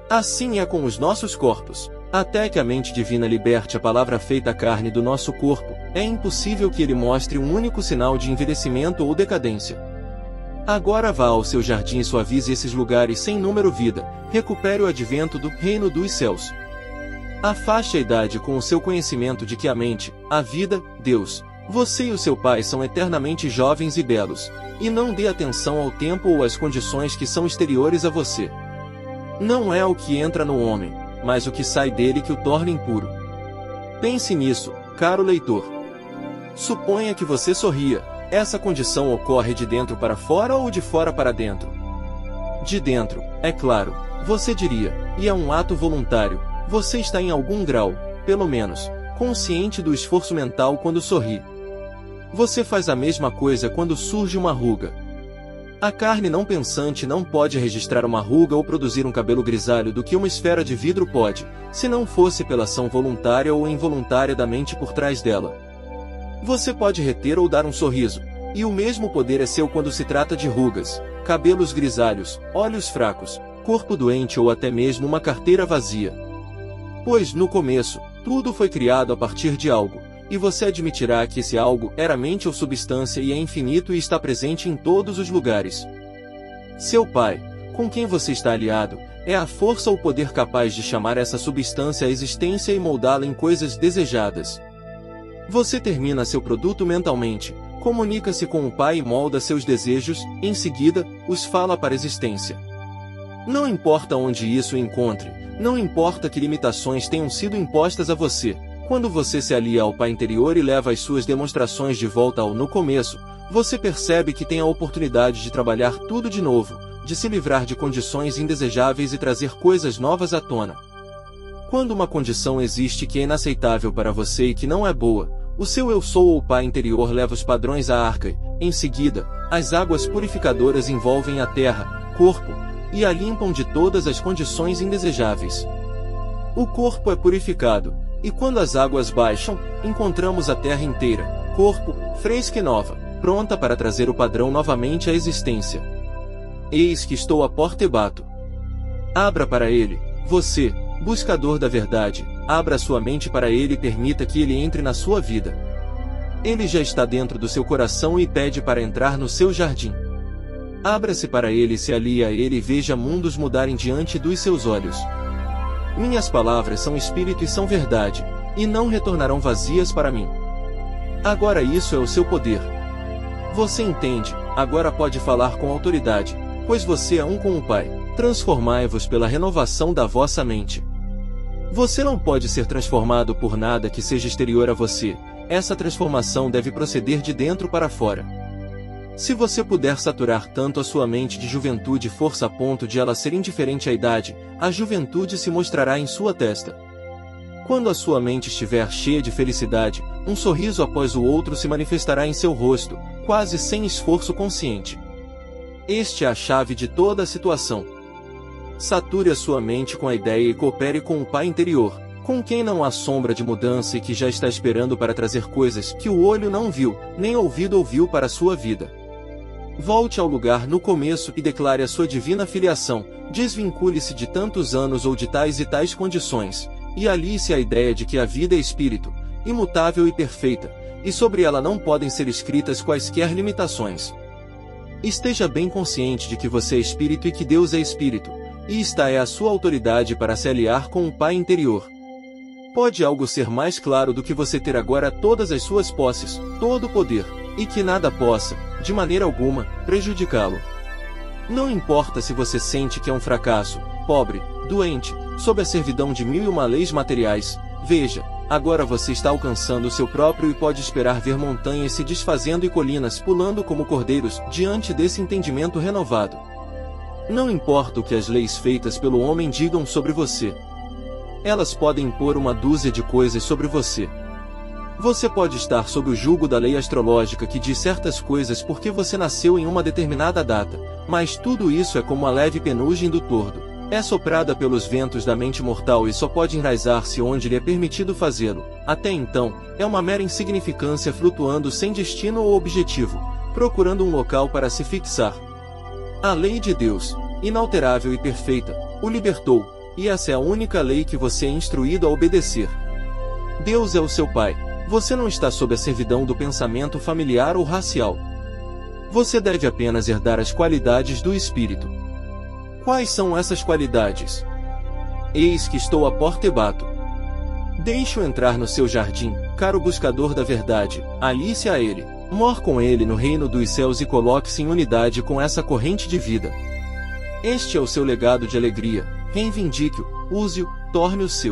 Assim é com os nossos corpos. Até que a mente divina liberte a palavra feita carne do nosso corpo, é impossível que ele mostre um único sinal de envelhecimento ou decadência. Agora vá ao seu jardim e suavize esses lugares sem número vida, recupere o advento do reino dos céus. Afaste a idade com o seu conhecimento de que a mente, a vida, Deus, você e o seu Pai são eternamente jovens e belos, e não dê atenção ao tempo ou às condições que são exteriores a você. Não é o que entra no homem, mas o que sai dele que o torna impuro. Pense nisso, caro leitor. Suponha que você sorria. Essa condição ocorre de dentro para fora ou de fora para dentro? De dentro, é claro, você diria, e é um ato voluntário, você está em algum grau, pelo menos, consciente do esforço mental quando sorri. Você faz a mesma coisa quando surge uma ruga. A carne não pensante não pode registrar uma ruga ou produzir um cabelo grisalho do que uma esfera de vidro pode, se não fosse pela ação voluntária ou involuntária da mente por trás dela. Você pode reter ou dar um sorriso, e o mesmo poder é seu quando se trata de rugas, cabelos grisalhos, olhos fracos, corpo doente ou até mesmo uma carteira vazia. Pois, no começo, tudo foi criado a partir de algo, e você admitirá que esse algo era mente ou substância e é infinito e está presente em todos os lugares. Seu Pai, com quem você está aliado, é a força ou poder capaz de chamar essa substância à existência e moldá-la em coisas desejadas. Você termina seu produto mentalmente, comunica-se com o Pai e molda seus desejos, em seguida, os fala para a existência. Não importa onde isso encontre, não importa que limitações tenham sido impostas a você, quando você se alia ao Pai interior e leva as suas demonstrações de volta ao no começo, você percebe que tem a oportunidade de trabalhar tudo de novo, de se livrar de condições indesejáveis e trazer coisas novas à tona. Quando uma condição existe que é inaceitável para você e que não é boa, o seu eu sou ou Pai interior leva os padrões à arca e, em seguida, as águas purificadoras envolvem a terra, corpo, e a limpam de todas as condições indesejáveis. O corpo é purificado, e quando as águas baixam, encontramos a terra inteira, corpo, fresca e nova, pronta para trazer o padrão novamente à existência. Eis que estou à porta e bato. Abra para ele, você, buscador da verdade, abra sua mente para ele e permita que ele entre na sua vida. Ele já está dentro do seu coração e pede para entrar no seu jardim. Abra-se para ele e se alie a ele e veja mundos mudarem diante dos seus olhos. Minhas palavras são espírito e são verdade, e não retornarão vazias para mim. Agora isso é o seu poder. Você entende, agora pode falar com autoridade, pois você é um com o Pai. Transformai-vos pela renovação da vossa mente. Você não pode ser transformado por nada que seja exterior a você, essa transformação deve proceder de dentro para fora. Se você puder saturar tanto a sua mente de juventude e força a ponto de ela ser indiferente à idade, a juventude se mostrará em sua testa. Quando a sua mente estiver cheia de felicidade, um sorriso após o outro se manifestará em seu rosto, quase sem esforço consciente. Este é a chave de toda a situação. Sature a sua mente com a ideia e coopere com o Pai interior, com quem não há sombra de mudança e que já está esperando para trazer coisas que o olho não viu, nem o ouvido ouviu para a sua vida. Volte ao lugar no começo e declare a sua divina filiação, desvincule-se de tantos anos ou de tais e tais condições, e alie-se à ideia de que a vida é espírito, imutável e perfeita, e sobre ela não podem ser escritas quaisquer limitações. Esteja bem consciente de que você é espírito e que Deus é espírito, e esta é a sua autoridade para se aliar com o Pai interior. Pode algo ser mais claro do que você ter agora todas as suas posses, todo o poder, e que nada possa, de maneira alguma, prejudicá-lo. Não importa se você sente que é um fracasso, pobre, doente, sob a servidão de 1001 leis materiais, veja, agora você está alcançando o seu próprio e pode esperar ver montanhas se desfazendo e colinas pulando como cordeiros diante desse entendimento renovado. Não importa o que as leis feitas pelo homem digam sobre você. Elas podem impor uma dúzia de coisas sobre você. Você pode estar sob o jugo da lei astrológica que diz certas coisas porque você nasceu em uma determinada data, mas tudo isso é como a leve penugem do tordo. É soprada pelos ventos da mente mortal e só pode enraizar-se onde lhe é permitido fazê-lo. Até então, é uma mera insignificância flutuando sem destino ou objetivo, procurando um local para se fixar. A lei de Deus, inalterável e perfeita, o libertou, e essa é a única lei que você é instruído a obedecer. Deus é o seu Pai. Você não está sob a servidão do pensamento familiar ou racial. Você deve apenas herdar as qualidades do Espírito. Quais são essas qualidades? Eis que estou à porta e bato. Deixe-o entrar no seu jardim, caro buscador da verdade, alie-se a ele, mor com ele no reino dos céus e coloque-se em unidade com essa corrente de vida. Este é o seu legado de alegria, reivindique-o, use-o, torne-o seu.